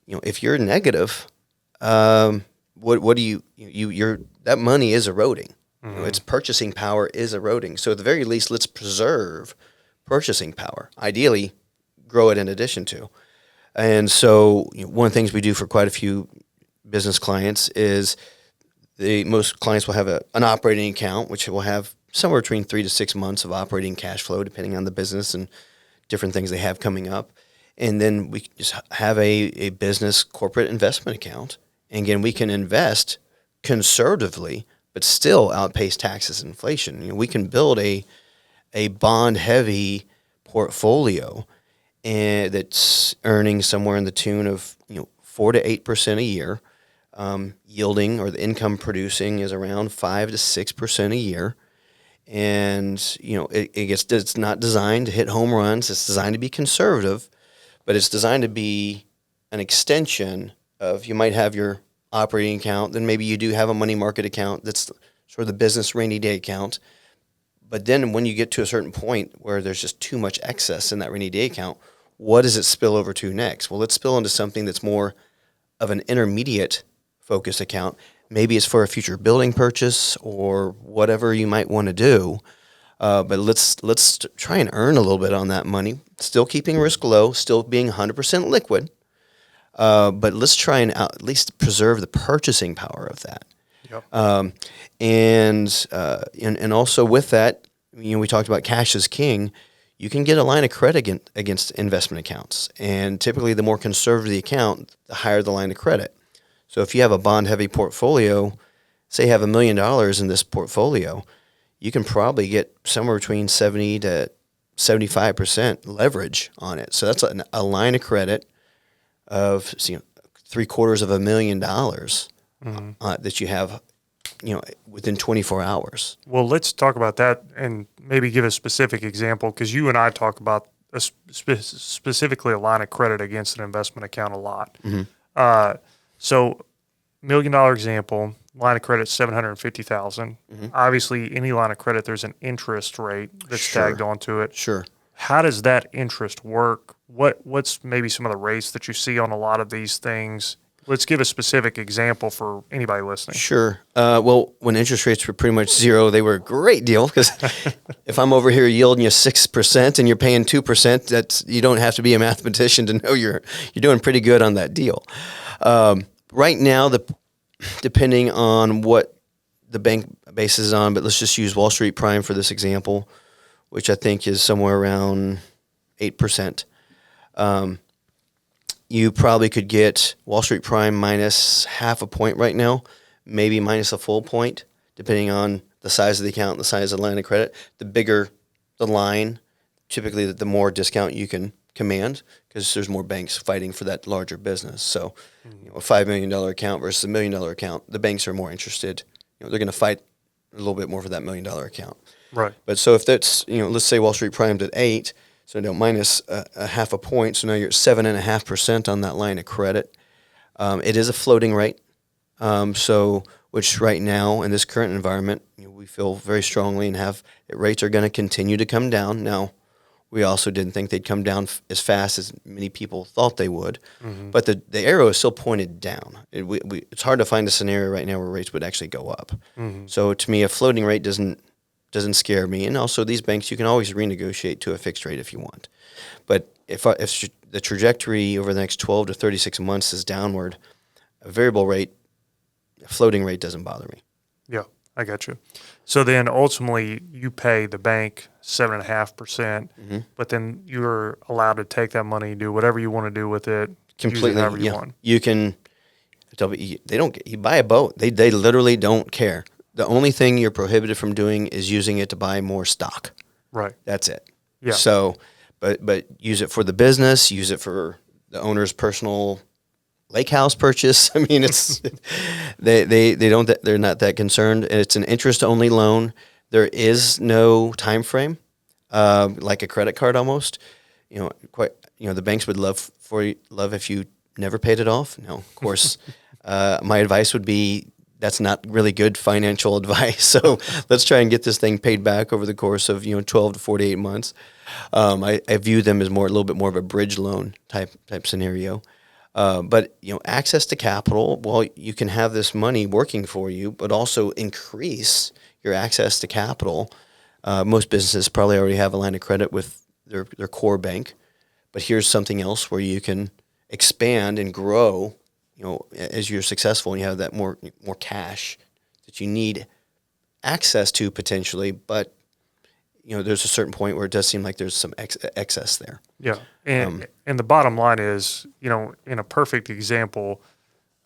if you're negative, what do that money is eroding. Its purchasing power is eroding. So at the very least, let's preserve purchasing power. Ideally, grow it in addition to. And so one of the things we do for quite a few business clients is most clients will have an operating account, which will have somewhere between 3 to 6 months of operating cash flow, depending on the business and different things they have coming up. And then we just have a business corporate investment account. And again, we can invest conservatively, but still outpace taxes and inflation. We can build a bond-heavy portfolio and that's earning somewhere in the tune of 4 to 8% a year. yielding or the income producing is around 5 to 6% a year. And, it's not designed to hit home runs. It's designed to be conservative, but it's designed to be an extension of, you might have your operating account, then maybe you do have a money market account that's sort of the business rainy day account. But then when you get to a certain point where there's just too much excess in that rainy day account, what does it spill over to next? Well, let's spill into something that's more of an intermediate focus account. Maybe it's for a future building purchase or whatever you might want to do. But let's try and earn a little bit on that money, still keeping risk low, still being 100% liquid. But let's try and at least preserve the purchasing power of that. Yep. And also with that, we talked about cash is king. You can get a line of credit against investment accounts. And typically the more conservative the account, the higher the line of credit. So if you have a bond-heavy portfolio, say you have $1 million in this portfolio, you can probably get somewhere between 70 to 75% leverage on it. So that's a line of credit of $750,000 that you have, within 24 hours. Well, let's talk about that and maybe give a specific example, because you and I talk about specifically a line of credit against an investment account a lot. So $1 million example, line of credit $750,000. Obviously, any line of credit, there's an interest rate that's tagged onto it. Sure. How does that interest work? What's maybe some of the rates that you see on a lot of these things? Let's give a specific example for anybody listening. Sure. Well, when interest rates were pretty much zero, they were a great deal, because if I'm over here yielding you 6% and you're paying 2%, you don't have to be a mathematician to know you're doing pretty good on that deal. Right now, depending on what the bank bases on, but let's just use Wall Street Prime for this example, which I think is somewhere around 8%. You probably could get Wall Street Prime minus half a point right now, maybe minus a full point, depending on the size of the account, the size of the line of credit. The bigger the line, typically the more discount you can command, because there's more banks fighting for that larger business. So a $5 million account versus $1 million account, the banks are more interested. They're going to fight a little bit more for that $1 million account. Right. But so if that's, let's say Wall Street Prime's at 8, so minus a half a point, so now you're at 7.5% on that line of credit. It is a floating rate, which right now in this current environment, we feel very strongly and rates are going to continue to come down. Now, we also didn't think they'd come down as fast as many people thought they would, but the arrow is still pointed down. It's hard to find a scenario right now where rates would actually go up. So to me, a floating rate doesn't scare me. And also these banks, you can always renegotiate to a fixed rate if you want. But if the trajectory over the next 12 to 36 months is downward, a variable rate, a floating rate doesn't bother me. Yeah, I got you. So then ultimately you pay the bank 7.5%, but then you're allowed to take that money, do whatever you want to do with it, completely, use it however you want. You can, they don't, you buy a boat, they literally don't care. The only thing you're prohibited from doing is using it to buy more stock. Right. That's it. Yeah. So, but use it for the business, use it for the owner's personal lake house purchase. I mean, it's they're not that concerned, and it's an interest only loan. There is no time frame, like a credit card almost. The banks would love if you never paid it off. No, of course. My advice would be, that's not really good financial advice. So let's try and get this thing paid back over the course of 12 to 48 months. I view them as a little bit more of a bridge loan type scenario. But access to capital, well, you can have this money working for you, but also increase your access to capital. Most businesses probably already have a line of credit with their core bank, but here's something else where you can expand and grow. As you're successful and you have that more cash that you need access to potentially, but there's a certain point where it does seem like there's some excess there. Yeah, and the bottom line is, in a perfect example,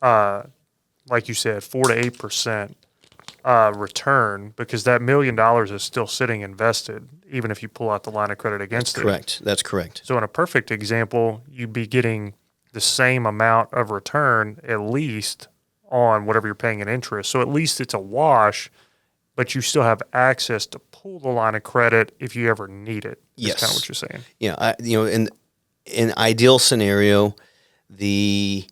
like you said, 4 to 8% return, because that $1 million is still sitting invested, even if you pull out the line of credit against it. Correct. That's correct. So in a perfect example, you'd be getting the same amount of return, at least on whatever you're paying in interest. So at least it's a wash, but you still have access to pull the line of credit if you ever need it. Yes. That's kind of what you're saying. Yeah. In ideal scenario, the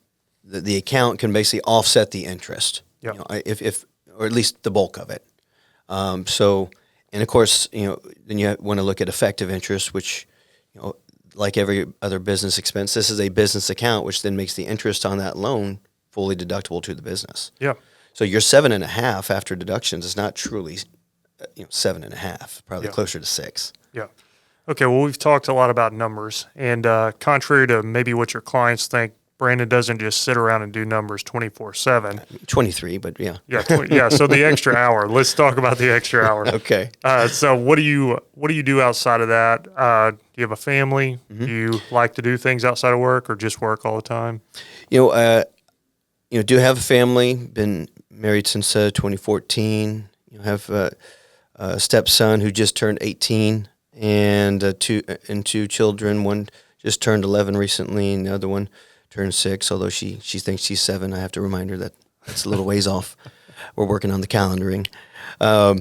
account can basically offset the interest. Yep. If or at least the bulk of it. And of course, then you want to look at effective interest, which, like every other business expense, this is a business account, which then makes the interest on that loan fully deductible to the business. Yeah. So your 7.5 after deductions is not truly, 7.5, probably closer to 6. Yeah. Okay. Well, we've talked a lot about numbers, and contrary to maybe what your clients think, Brandon doesn't just sit around and do numbers 24/7. 23, but yeah. Yeah. So the extra hour. Let's talk about the extra hour. Okay. So what do you do outside of that? Do you have a family? Mm-hmm. Do you like to do things outside of work, or just work all the time? Do have a family. Been married since 2014. Have a stepson who just turned 18, and two children. One just turned 11 recently, and the other one turned 6. Although she thinks she's 7, I have to remind her that that's a little ways off. We're working on the calendaring, so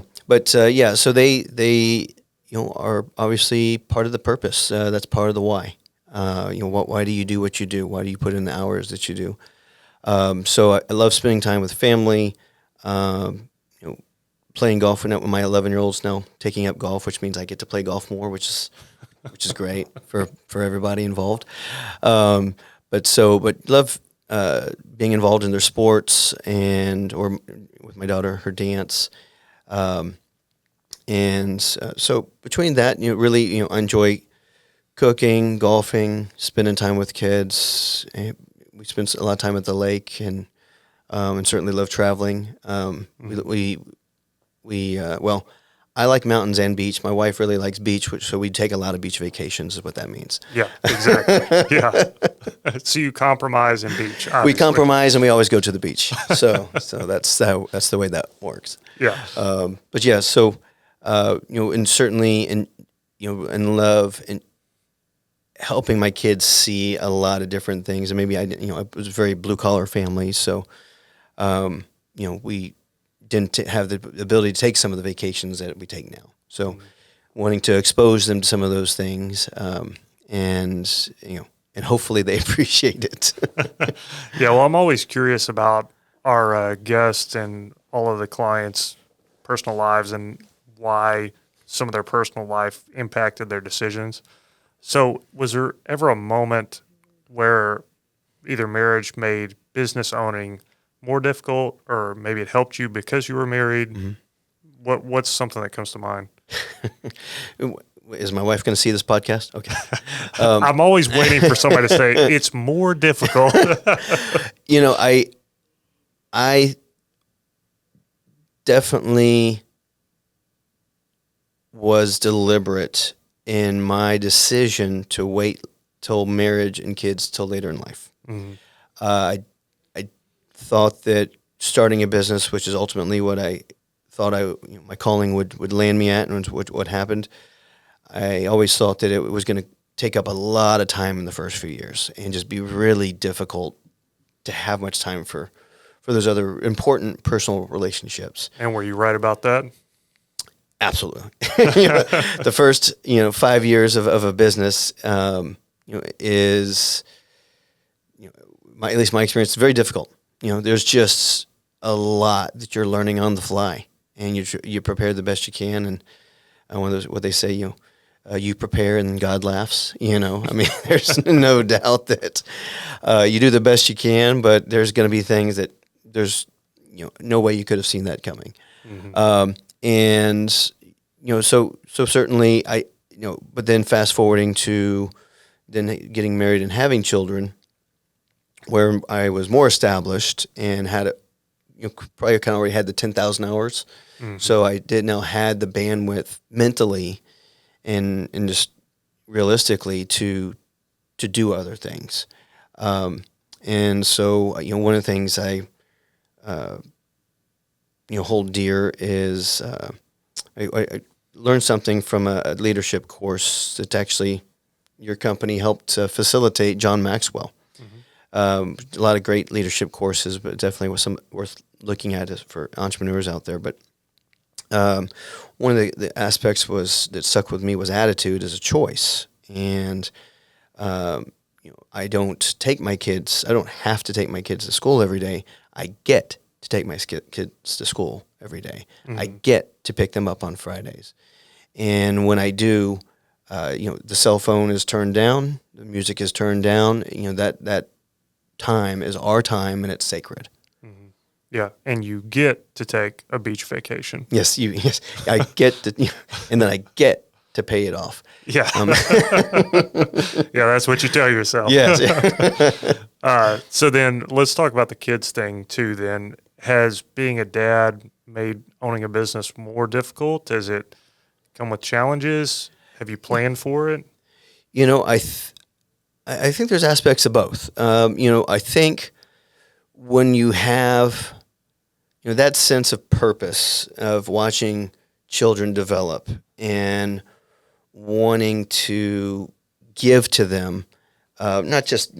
they are obviously part of the purpose. That's part of the why. Why do you do what you do? Why do you put in the hours that you do? So I love spending time with family. Playing golf with my 11-year-old's now taking up golf, which means I get to play golf more, which is great for everybody involved. But love being involved in their sports or with my daughter, her dance. So between that, really, I enjoy cooking, golfing, spending time with kids. We spend a lot of time at the lake, and certainly love traveling. I like mountains and beach. My wife really likes beach, so we take a lot of beach vacations is what that means. Yeah, exactly. Yeah. So you compromise and beach. Obviously. We compromise and we always go to the beach. So that's the way that works. Yeah. And certainly in love and helping my kids see a lot of different things. And maybe I was a very blue collar family. So, we didn't have the ability to take some of the vacations that we take now. So wanting to expose them to some of those things, and hopefully they appreciate it. Yeah. Well, I'm always curious about our guests and all of the clients' personal lives and why some of their personal life impacted their decisions. So was there ever a moment where either marriage made business owning more difficult, or maybe it helped you because you were married? Mm-hmm. What's something that comes to mind? Is my wife going to see this podcast? Okay. I'm always waiting for somebody to say it's more difficult. I definitely was deliberate in my decision to wait till marriage and kids till later in life. Mm-hmm. I thought that starting a business, which is ultimately what I thought my calling would land me at, and what happened, I always thought that it was going to take up a lot of time in the first few years and just be really difficult to have much time for those other important personal relationships. And were you right about that? Absolutely. The first 5 years of a business is at least my experience, very difficult. There's just a lot that you're learning on the fly, and you prepare the best you can. And one of those, what they say, you prepare and God laughs. There's no doubt that you do the best you can, but there's going to be things that there's no way you could have seen that coming. Mm-hmm. So certainly but then fast forwarding to then getting married and having children, where I was more established and had probably kind of already had the 10,000 hours. Mm-hmm. So I had the bandwidth mentally and just realistically to do other things. And so, one of the things I, hold dear is I learned something from a leadership course that actually your company helped facilitate, John Maxwell. A lot of great leadership courses, but definitely was some worth looking at for entrepreneurs out there. But one of the aspects that stuck with me was attitude as a choice. And I don't have to take my kids to school every day. I get to take my kids to school every day. Mm-hmm. I get to pick them up on Fridays. And when I do, the cell phone is turned down, the music is turned down, that time is our time and it's sacred. Mm-hmm. Yeah. And you get to take a beach vacation. Yes. I get to, and then I get to pay it off. Yeah. Yeah, that's what you tell yourself. Yes. So then let's talk about the kids thing too then. Has being a dad made owning a business more difficult? Has it come with challenges? Have you planned for it? I think there's aspects of both. I think when you have, that sense of purpose of watching children develop and wanting to give to them, not just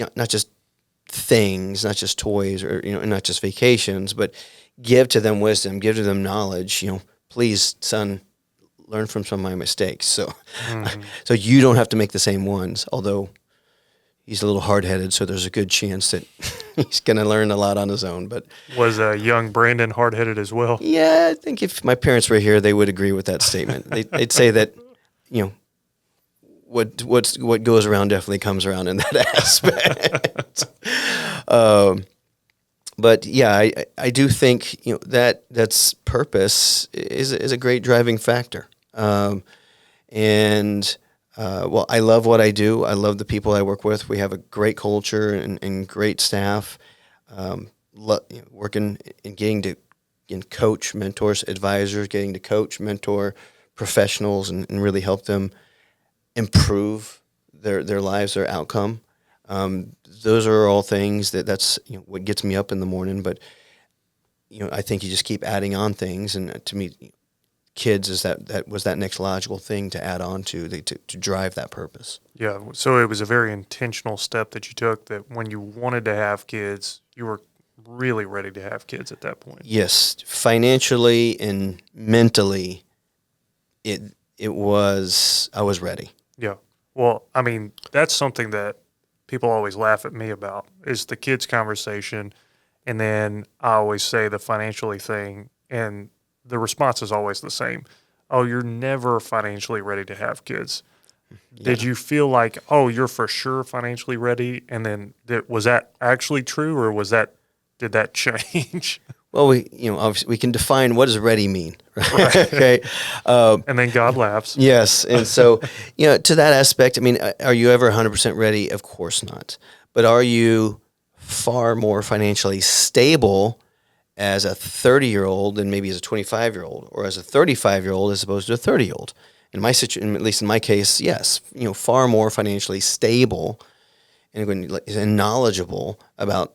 things, not just toys or not just vacations, but give to them wisdom, give to them knowledge. Please, son, learn from some of my mistakes. So, so you don't have to make the same ones. Although he's a little hard-headed, so there's a good chance that he's going to learn a lot on his own. But was young Brandon hard-headed as well? Yeah, I think if my parents were here, they would agree with that statement. They'd say that, what goes around definitely comes around in that aspect. But yeah, I do think that's purpose is a great driving factor. Well, I love what I do. I love the people I work with. We have a great culture and great staff. Working and getting to coach mentors, advisors, getting to coach, mentor professionals, and really help them improve their lives, their outcome. Those are all things that's what gets me up in the morning. But I think you just keep adding on things, and to me, kids is that was that next logical thing to add on to drive that purpose. Yeah. So it was a very intentional step that you took. That when you wanted to have kids, you were really ready to have kids at that point. Yes, financially and mentally, I was ready. Yeah. Well, I mean, that's something that people always laugh at me about is the kids conversation. And then I always say the financially thing, and the response is always the same. Oh, you're never financially ready to have kids. Yeah. Did you feel like, oh, you're for sure financially ready? And then was that actually true, or did that change? Well, obviously we can define what does ready mean, right? Okay. And then God laughs. Yes. And so, to that aspect, I mean, are you ever 100% ready? Of course not. But are you far more financially stable as a 30-year-old than maybe as a 25-year-old, or as a 35-year-old as opposed to a 30-year-old? In my situation, at least in my case, yes, far more financially stable and knowledgeable about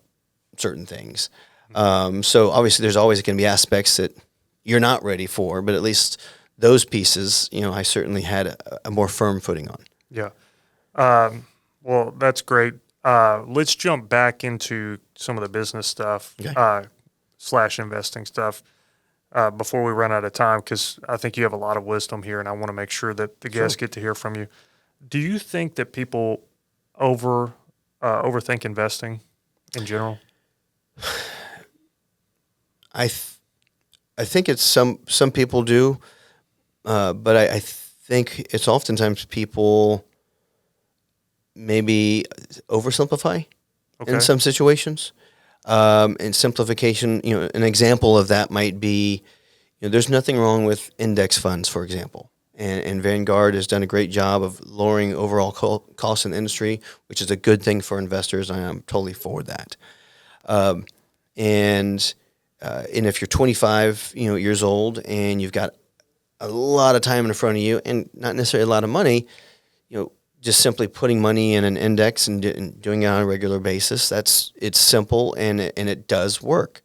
certain things. So obviously there's always going to be aspects that you're not ready for, but at least those pieces, I certainly had a more firm footing on. Yeah. Well, that's great. Let's jump back into some of the business stuff, okay. / investing stuff, before we run out of time, because I think you have a lot of wisdom here, and I want to make sure that the guests get to hear from you. Do you think that people overthink investing in general? I think it's some people do, but I think it's oftentimes people maybe oversimplify in some situations. And simplification, an example of that might be, there's nothing wrong with index funds, for example. And Vanguard has done a great job of lowering overall costs in the industry, which is a good thing for investors, and I'm totally for that. And if you're 25, years old and you've got a lot of time in front of you and not necessarily a lot of money, just simply putting money in an index and doing it on a regular basis, it's simple and it does work.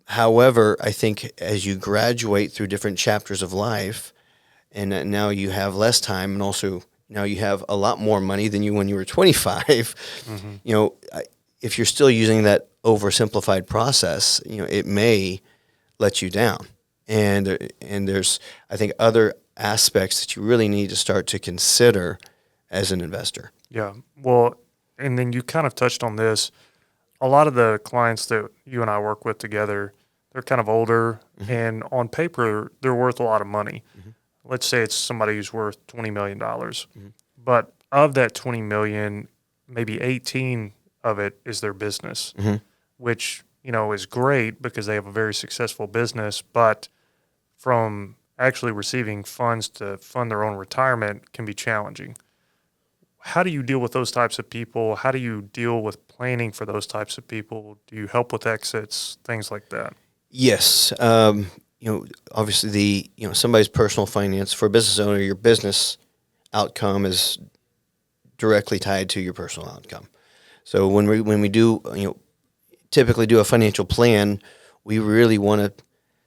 However, I think as you graduate through different chapters of life, and now you have less time and also now you have a lot more money than you when you were 25. If you're still using that oversimplified process, it may let you down. And there's, I think, other aspects that you really need to start to consider as an investor. Yeah. Well, and then you kind of touched on this. A lot of the clients that you and I work with together, they're kind of older, and on paper, they're worth a lot of money. Let's say it's somebody who's worth $20 million. But of that $20 million, maybe 18 of it is their business, which, is great because they have a very successful business. But from actually receiving funds to fund their own retirement can be challenging. How do you deal with those types of people? How do you deal with planning for those types of people? Do you help with exits, things like that? Yes. Obviously somebody's personal finance for a business owner, your business outcome is directly tied to your personal outcome. So when we do, typically do a financial plan, we really want to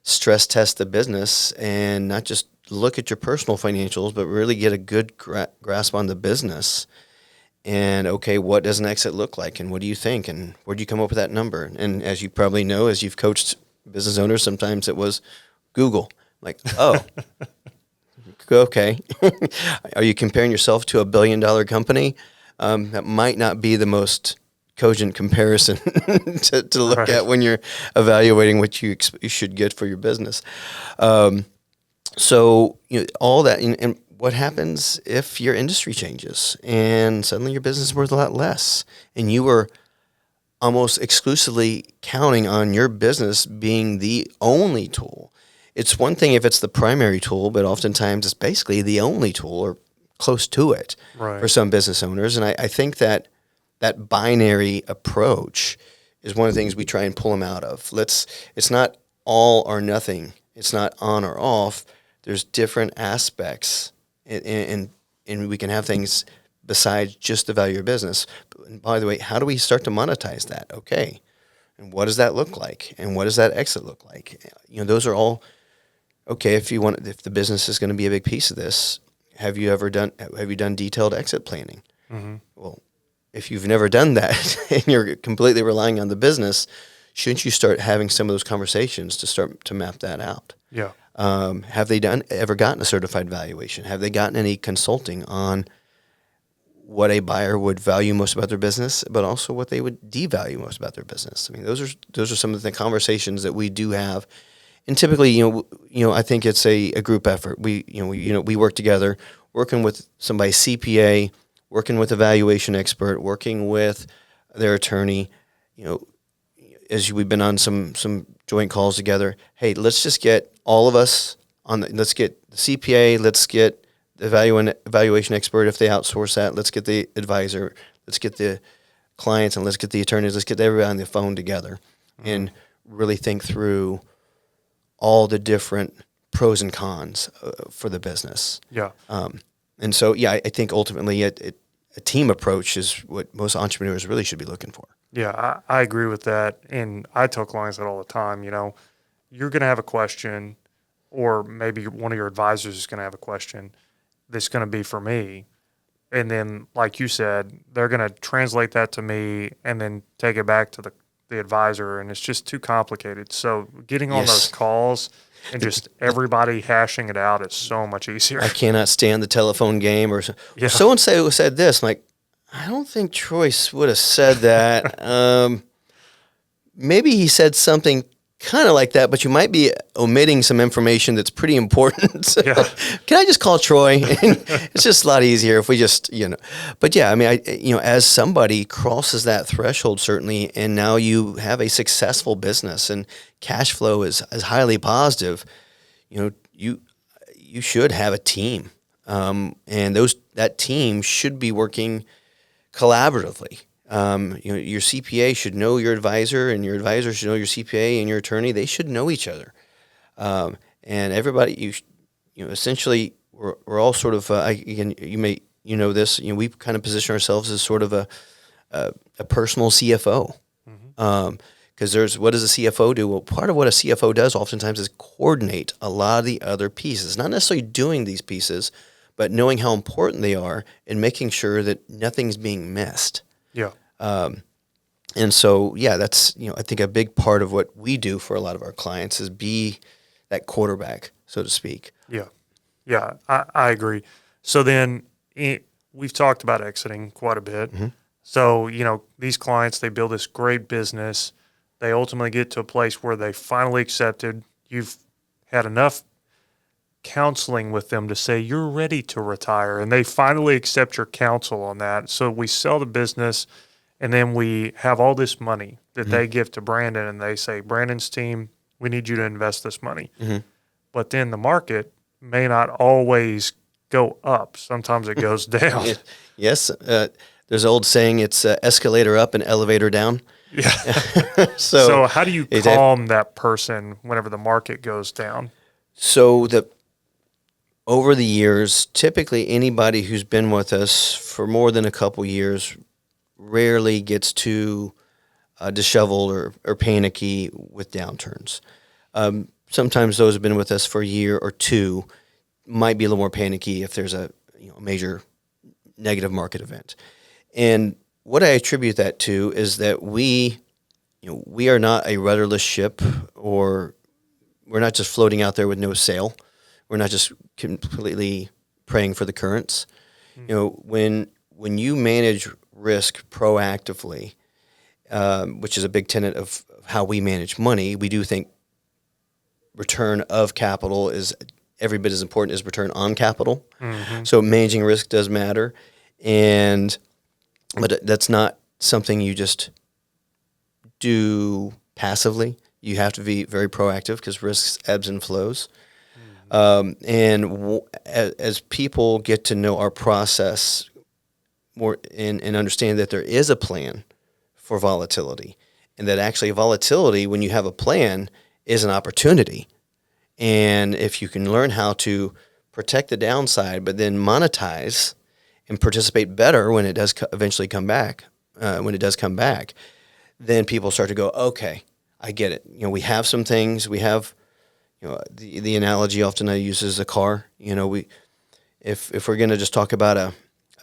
stress test the business and not just look at your personal financials, but really get a good grasp on the business. And okay, what does an exit look like, and what do you think, and where do you come up with that number? And as you probably know, as you've coached business owners, sometimes it was Google. Like, oh, okay. Are you comparing yourself to $1 billion company? That might not be the most cogent comparison to look at when you're evaluating what you should get for your business. So all that, and what happens if your industry changes and suddenly your business is worth a lot less, and you were almost exclusively counting on your business being the only tool. It's one thing if it's the primary tool, but oftentimes it's basically the only tool or close to it for some business owners. And I think that binary approach is one of the things we try and pull them out of. It's not all or nothing. It's not on or off. There's different aspects, and we can have things besides just the value of business. And by the way, how do we start to monetize that? Okay, and what does that look like? And what does that exit look like? Those are all okay. If the business is going to be a big piece of this, have you done detailed exit planning? Well, if you've never done that and you're completely relying on the business, shouldn't you start having some of those conversations to start to map that out? Yeah. Have they ever gotten a certified valuation? Have they gotten any consulting on what a buyer would value most about their business, but also what they would devalue most about their business? I mean, those are some of the conversations that we do have, and typically, I think it's a group effort. We work together, working with somebody's CPA, working with a valuation expert, working with their attorney. As we've been on some joint calls together. Hey, let's just get all of us on. Let's get the CPA. Let's get the valuation expert if they outsource that. Let's get the advisor. Let's get the clients, and let's get the attorneys. Let's get everybody on the phone together and really think through all the different pros and cons for the business. Yeah. And so, I think ultimately a team approach is what most entrepreneurs really should be looking for. Yeah, I agree with that. And I tell clients that all the time. You're going to have a question, or maybe one of your advisors is going to have a question that's going to be for me. And then, like you said, they're going to translate that to me and then take it back to the advisor. And it's just too complicated. So getting on those calls and just everybody hashing it out is so much easier. I cannot stand the telephone game or so-and-so said this. I'm like, I don't think Troy would have said that. Maybe he said something kind of like that, but you might be omitting some information that's pretty important. Can I just call Troy? It's just a lot easier if we just, But yeah, I mean, as somebody crosses that threshold, certainly, and now you have a successful business and cash flow is highly positive, you should have a team. And that team should be working collaboratively. Your CPA should know your advisor, and your advisor should know your CPA, and your attorney. They should know each other, and everybody. Essentially, we're all sort of. You know this. We kind of position ourselves as sort of a personal CFO, because what does a CFO do? Well, part of what a CFO does oftentimes is coordinate a lot of the other pieces. Not necessarily doing these pieces, but knowing how important they are and making sure that nothing's being missed. Yeah. And so, yeah, that's, I think a big part of what we do for a lot of our clients is be that quarterback, so to speak. Yeah. Yeah, I agree. So then we've talked about exiting quite a bit. Mm-hmm. So, these clients, they build this great business. They ultimately get to a place where they finally accepted. You've had enough counseling with them to say you're ready to retire, and they finally accept your counsel on that. So we sell the business, and then we have all this money that they give to Brandon, and they say, Brandon's team, we need you to invest this money. But then the market may not always go up. Sometimes it goes down. Yes. There's an old saying, it's escalator up and elevator down. Yeah. So So how do you calm that person whenever the market goes down? So over the years, typically anybody who's been with us for more than a couple years rarely gets too disheveled or panicky with downturns. Sometimes those who have been with us for a year or two might be a little more panicky if there's a major negative market event. And what I attribute that to is that we are not a rudderless ship, or we're not just floating out there with no sail. We're not just completely praying for the currents. When you manage risk proactively, which is a big tenet of how we manage money, we do think return of capital is every bit as important as return on capital. So managing risk does matter, but that's not something you just do passively. You have to be very proactive because risk ebbs and flows. As people get to know our process more and understand that there is a plan for volatility, and that actually volatility, when you have a plan, is an opportunity. And if you can learn how to protect the downside, but then monetize and participate better when it does eventually come back, then people start to go, okay, I get it. We have some things. We have, the analogy often I use is a car. If we're going to just talk about a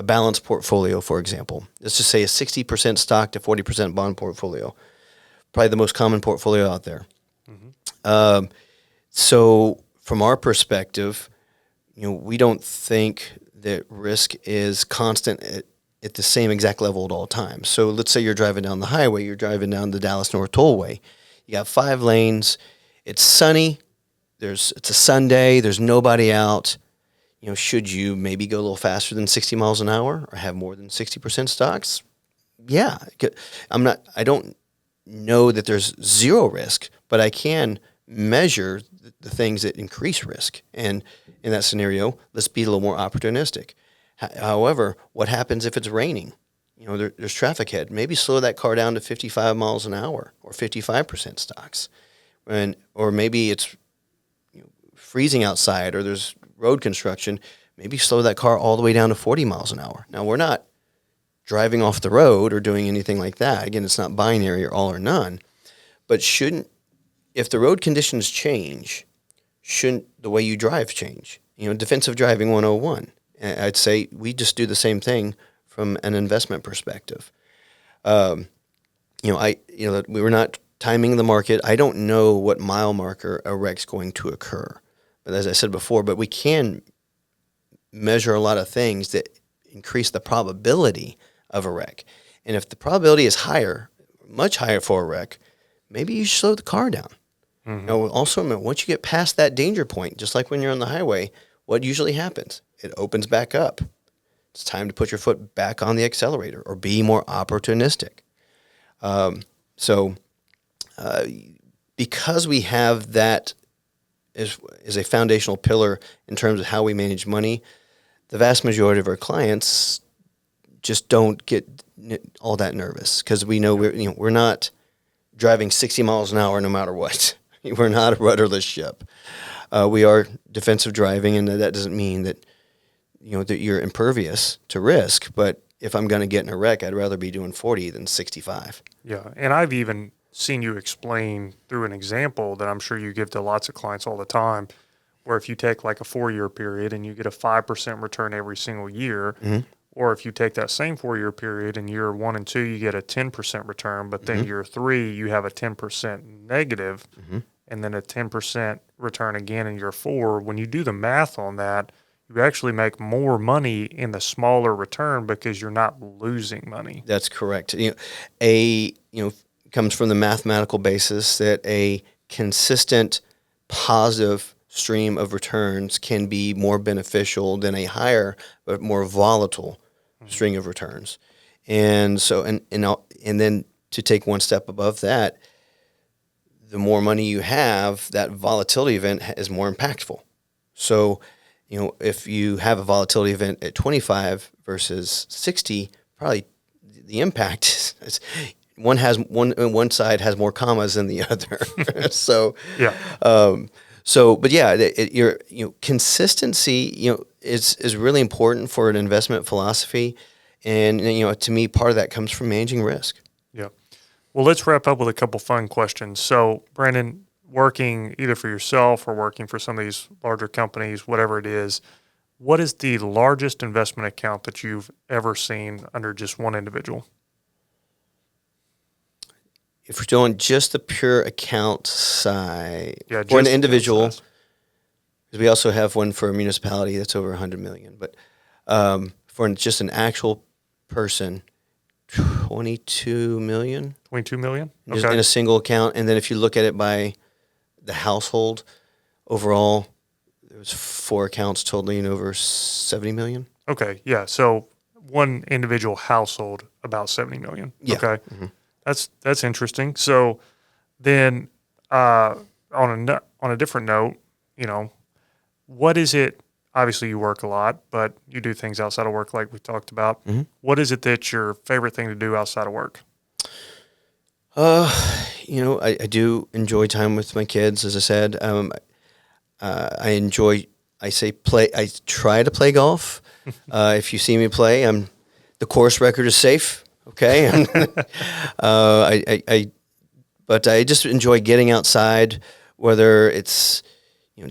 balanced portfolio, for example, let's just say a 60% stock to 40% bond portfolio, probably the most common portfolio out there. So from our perspective, we don't think that risk is constant at the same exact level at all times. So let's say you're driving down the highway, you're driving down the Dallas North Tollway. You got 5 lanes. It's sunny. It's a Sunday. There's nobody out. Should you maybe go a little faster than 60 miles an hour or have more than 60% stocks? Yeah. I don't know that there's zero risk, but I can measure the things that increase risk. And in that scenario, let's be a little more opportunistic. However, what happens if it's raining? There's traffic ahead. Maybe slow that car down to 55 miles an hour or 55% stocks. Or maybe it's freezing outside or there's road construction. Maybe slow that car all the way down to 40 miles an hour. Now, we're not driving off the road or doing anything like that. Again, it's not binary or all or none. But if the road conditions change, shouldn't the way you drive change? Defensive driving 101. I'd say we just do the same thing from an investment perspective. We're not timing the market. I don't know what mile marker a wreck's going to occur. But as I said before, we can measure a lot of things that increase the probability of a wreck. And if the probability is higher, much higher for a wreck, maybe you should slow the car down. Also, once you get past that danger point, just like when you're on the highway, what usually happens? It opens back up. It's time to put your foot back on the accelerator or be more opportunistic. Because we have that as a foundational pillar in terms of how we manage money, the vast majority of our clients just don't get all that nervous because we know we're not driving 60 miles an hour no matter what. We're not a rudderless ship. We are defensive driving, and that doesn't mean that that you're impervious to risk. But if I'm going to get in a wreck, I'd rather be doing 40 than 65. Yeah, and I've even seen you explain through an example that I'm sure you give to lots of clients all the time, where if you take like a 4-year period and you get a 5% return every single year, or if you take that same 4-year period and year 1 and 2, you get a 10% return, but then year 3, you have a 10% negative, and then a 10% return again in year 4. When you do the math on that, you actually make more money in the smaller return because you're not losing money. That's correct. Comes from the mathematical basis that a consistent positive stream of returns can be more beneficial than a higher but more volatile string of returns. And so, and then to take one step above that, the more money you have, that volatility event is more impactful. So, if you have a volatility event at 25 versus 60, probably the impact is one side has more commas than the other. So, consistency, is really important for an investment philosophy. And, to me, part of that comes from managing risk. Yeah. Well, let's wrap up with a couple fun questions. So, Brandon, working either for yourself or working for some of these larger companies, whatever it is, what is the largest investment account that you've ever seen under just one individual? If we're doing just the pure account side, for an individual, because we also have one for a municipality that's over $100 million, but for just an actual person, $22 million. $22 million? Okay. Just in a single account. And then if you look at it by the household, overall, there was 4 accounts totaling over $70 million. Okay, yeah. So one individual household, about $70 million. Yeah. Okay. Mm-hmm. That's interesting. So then on a different note, what is it? Obviously, you work a lot, but you do things outside of work like we talked about. Mm-hmm. What is it that's your favorite thing to do outside of work? I do enjoy time with my kids, as I said. I try to play golf. If you see me play, the course record is safe. Okay. But I just enjoy getting outside, whether it's,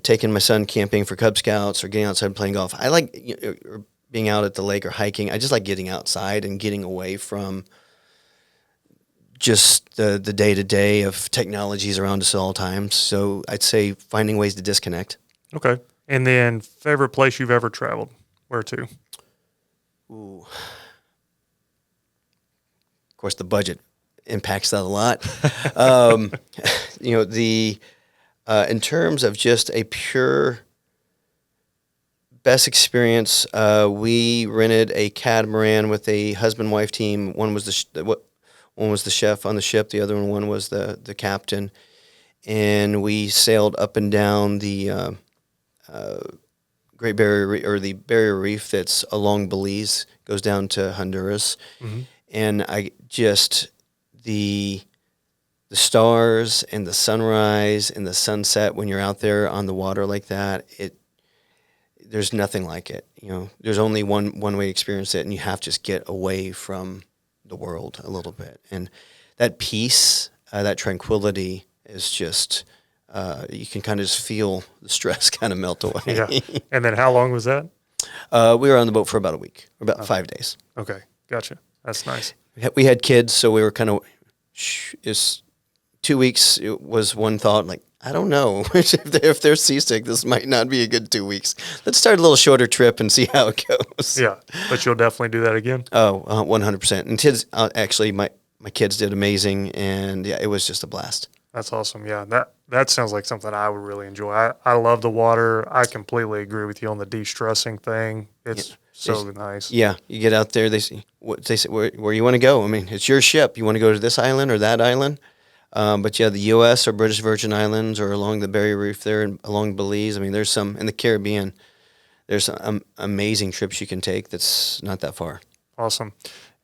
taking my son camping for Cub Scouts or getting outside and playing golf. I like or being out at the lake or hiking. I just like getting outside and getting away from just the day-to-day of technologies around us at all times. So I'd say finding ways to disconnect. Okay. And then favorite place you've ever traveled? Where to? Ooh. Of course, the budget impacts that a lot. In terms of just a pure best experience, we rented a catamaran with a husband-wife team. One was the chef on the ship. The other one was the captain, and we sailed up and down the Great Barrier or the Barrier Reef that's along Belize, goes down to Honduras, and the stars and the sunrise and the sunset when you're out there on the water like that, there's nothing like it. There's only one way to experience it, and you have to just get away from the world a little bit. And that peace, that tranquility is just, you can kind of just feel the stress kind of melt away. Yeah. And then how long was that? We were on the boat for about a week, or about 5 days. Okay. Gotcha. That's nice. We had kids, so we were kind of, 2 weeks was one thought, like, I don't know. If they're seasick, this might not be a good 2 weeks. Let's start a little shorter trip and see how it goes. Yeah, but you'll definitely do that again? Oh, 100%. And kids, actually, my kids did amazing, and yeah, it was just a blast. That's awesome. Yeah, that sounds like something I would really enjoy. I love the water. I completely agree with you on the de-stressing thing. It's nice. Yeah, you get out there, they say where you want to go. I mean, it's your ship. You want to go to this island or that island? But yeah, the U.S. or British Virgin Islands or along the Barrier Reef there and along Belize. I mean, there's some in the Caribbean. There's some amazing trips you can take that's not that far. Awesome.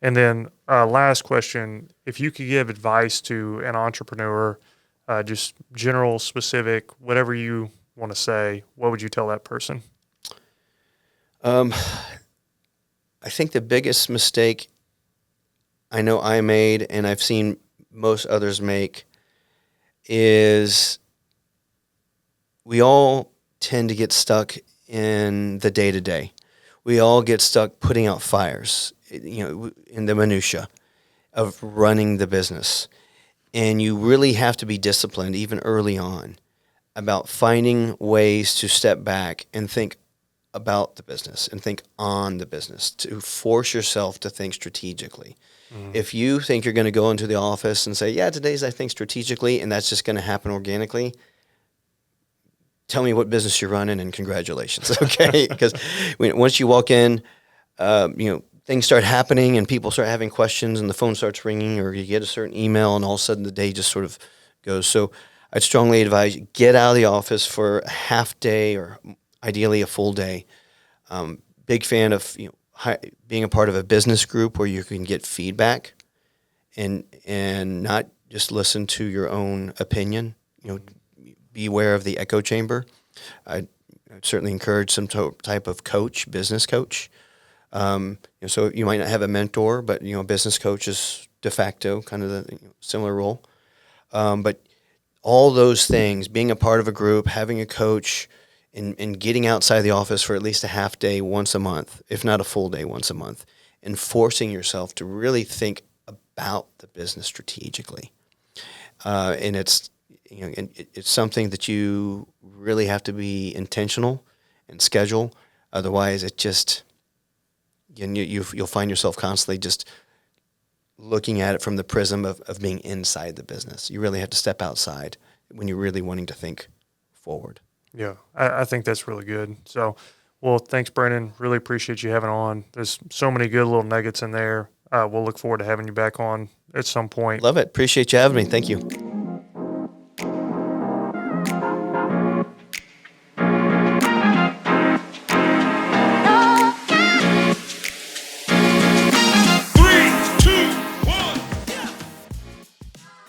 And then last question, if you could give advice to an entrepreneur, just general, specific, whatever you want to say, what would you tell that person? I think the biggest mistake I know I made, and I've seen most others make, is we all tend to get stuck in the day-to-day. We all get stuck putting out fires, in the minutia of running the business. And you really have to be disciplined even early on about finding ways to step back and think about the business and think on the business, to force yourself to think strategically. If you think you're going to go into the office and say, yeah, today's I think strategically, and that's just going to happen organically, tell me what business you're running and congratulations, okay? Because once you walk in, things start happening and people start having questions and the phone starts ringing or you get a certain email and all of a sudden the day just sort of goes. So I'd strongly advise you get out of the office for a half day or ideally a full day. Big fan of being a part of a business group where you can get feedback and not just listen to your own opinion. Be aware of the echo chamber. I'd certainly encourage some type of coach, business coach. So you might not have a mentor, but a business coach is de facto kind of the similar role. But all those things, being a part of a group, having a coach, and getting outside the office for at least a half day once a month, if not a full day once a month, and forcing yourself to really think about the business strategically. And it's it's something that you really have to be intentional and schedule. Otherwise, it just you'll find yourself constantly just looking at it from the prism of being inside the business. You really have to step outside when you're really wanting to think forward. Yeah, I think that's really good. So, well, thanks, Brendan. Really appreciate you having on. There's so many good little nuggets in there. We'll look forward to having you back on at some point. Love it. Appreciate you having me. Thank you.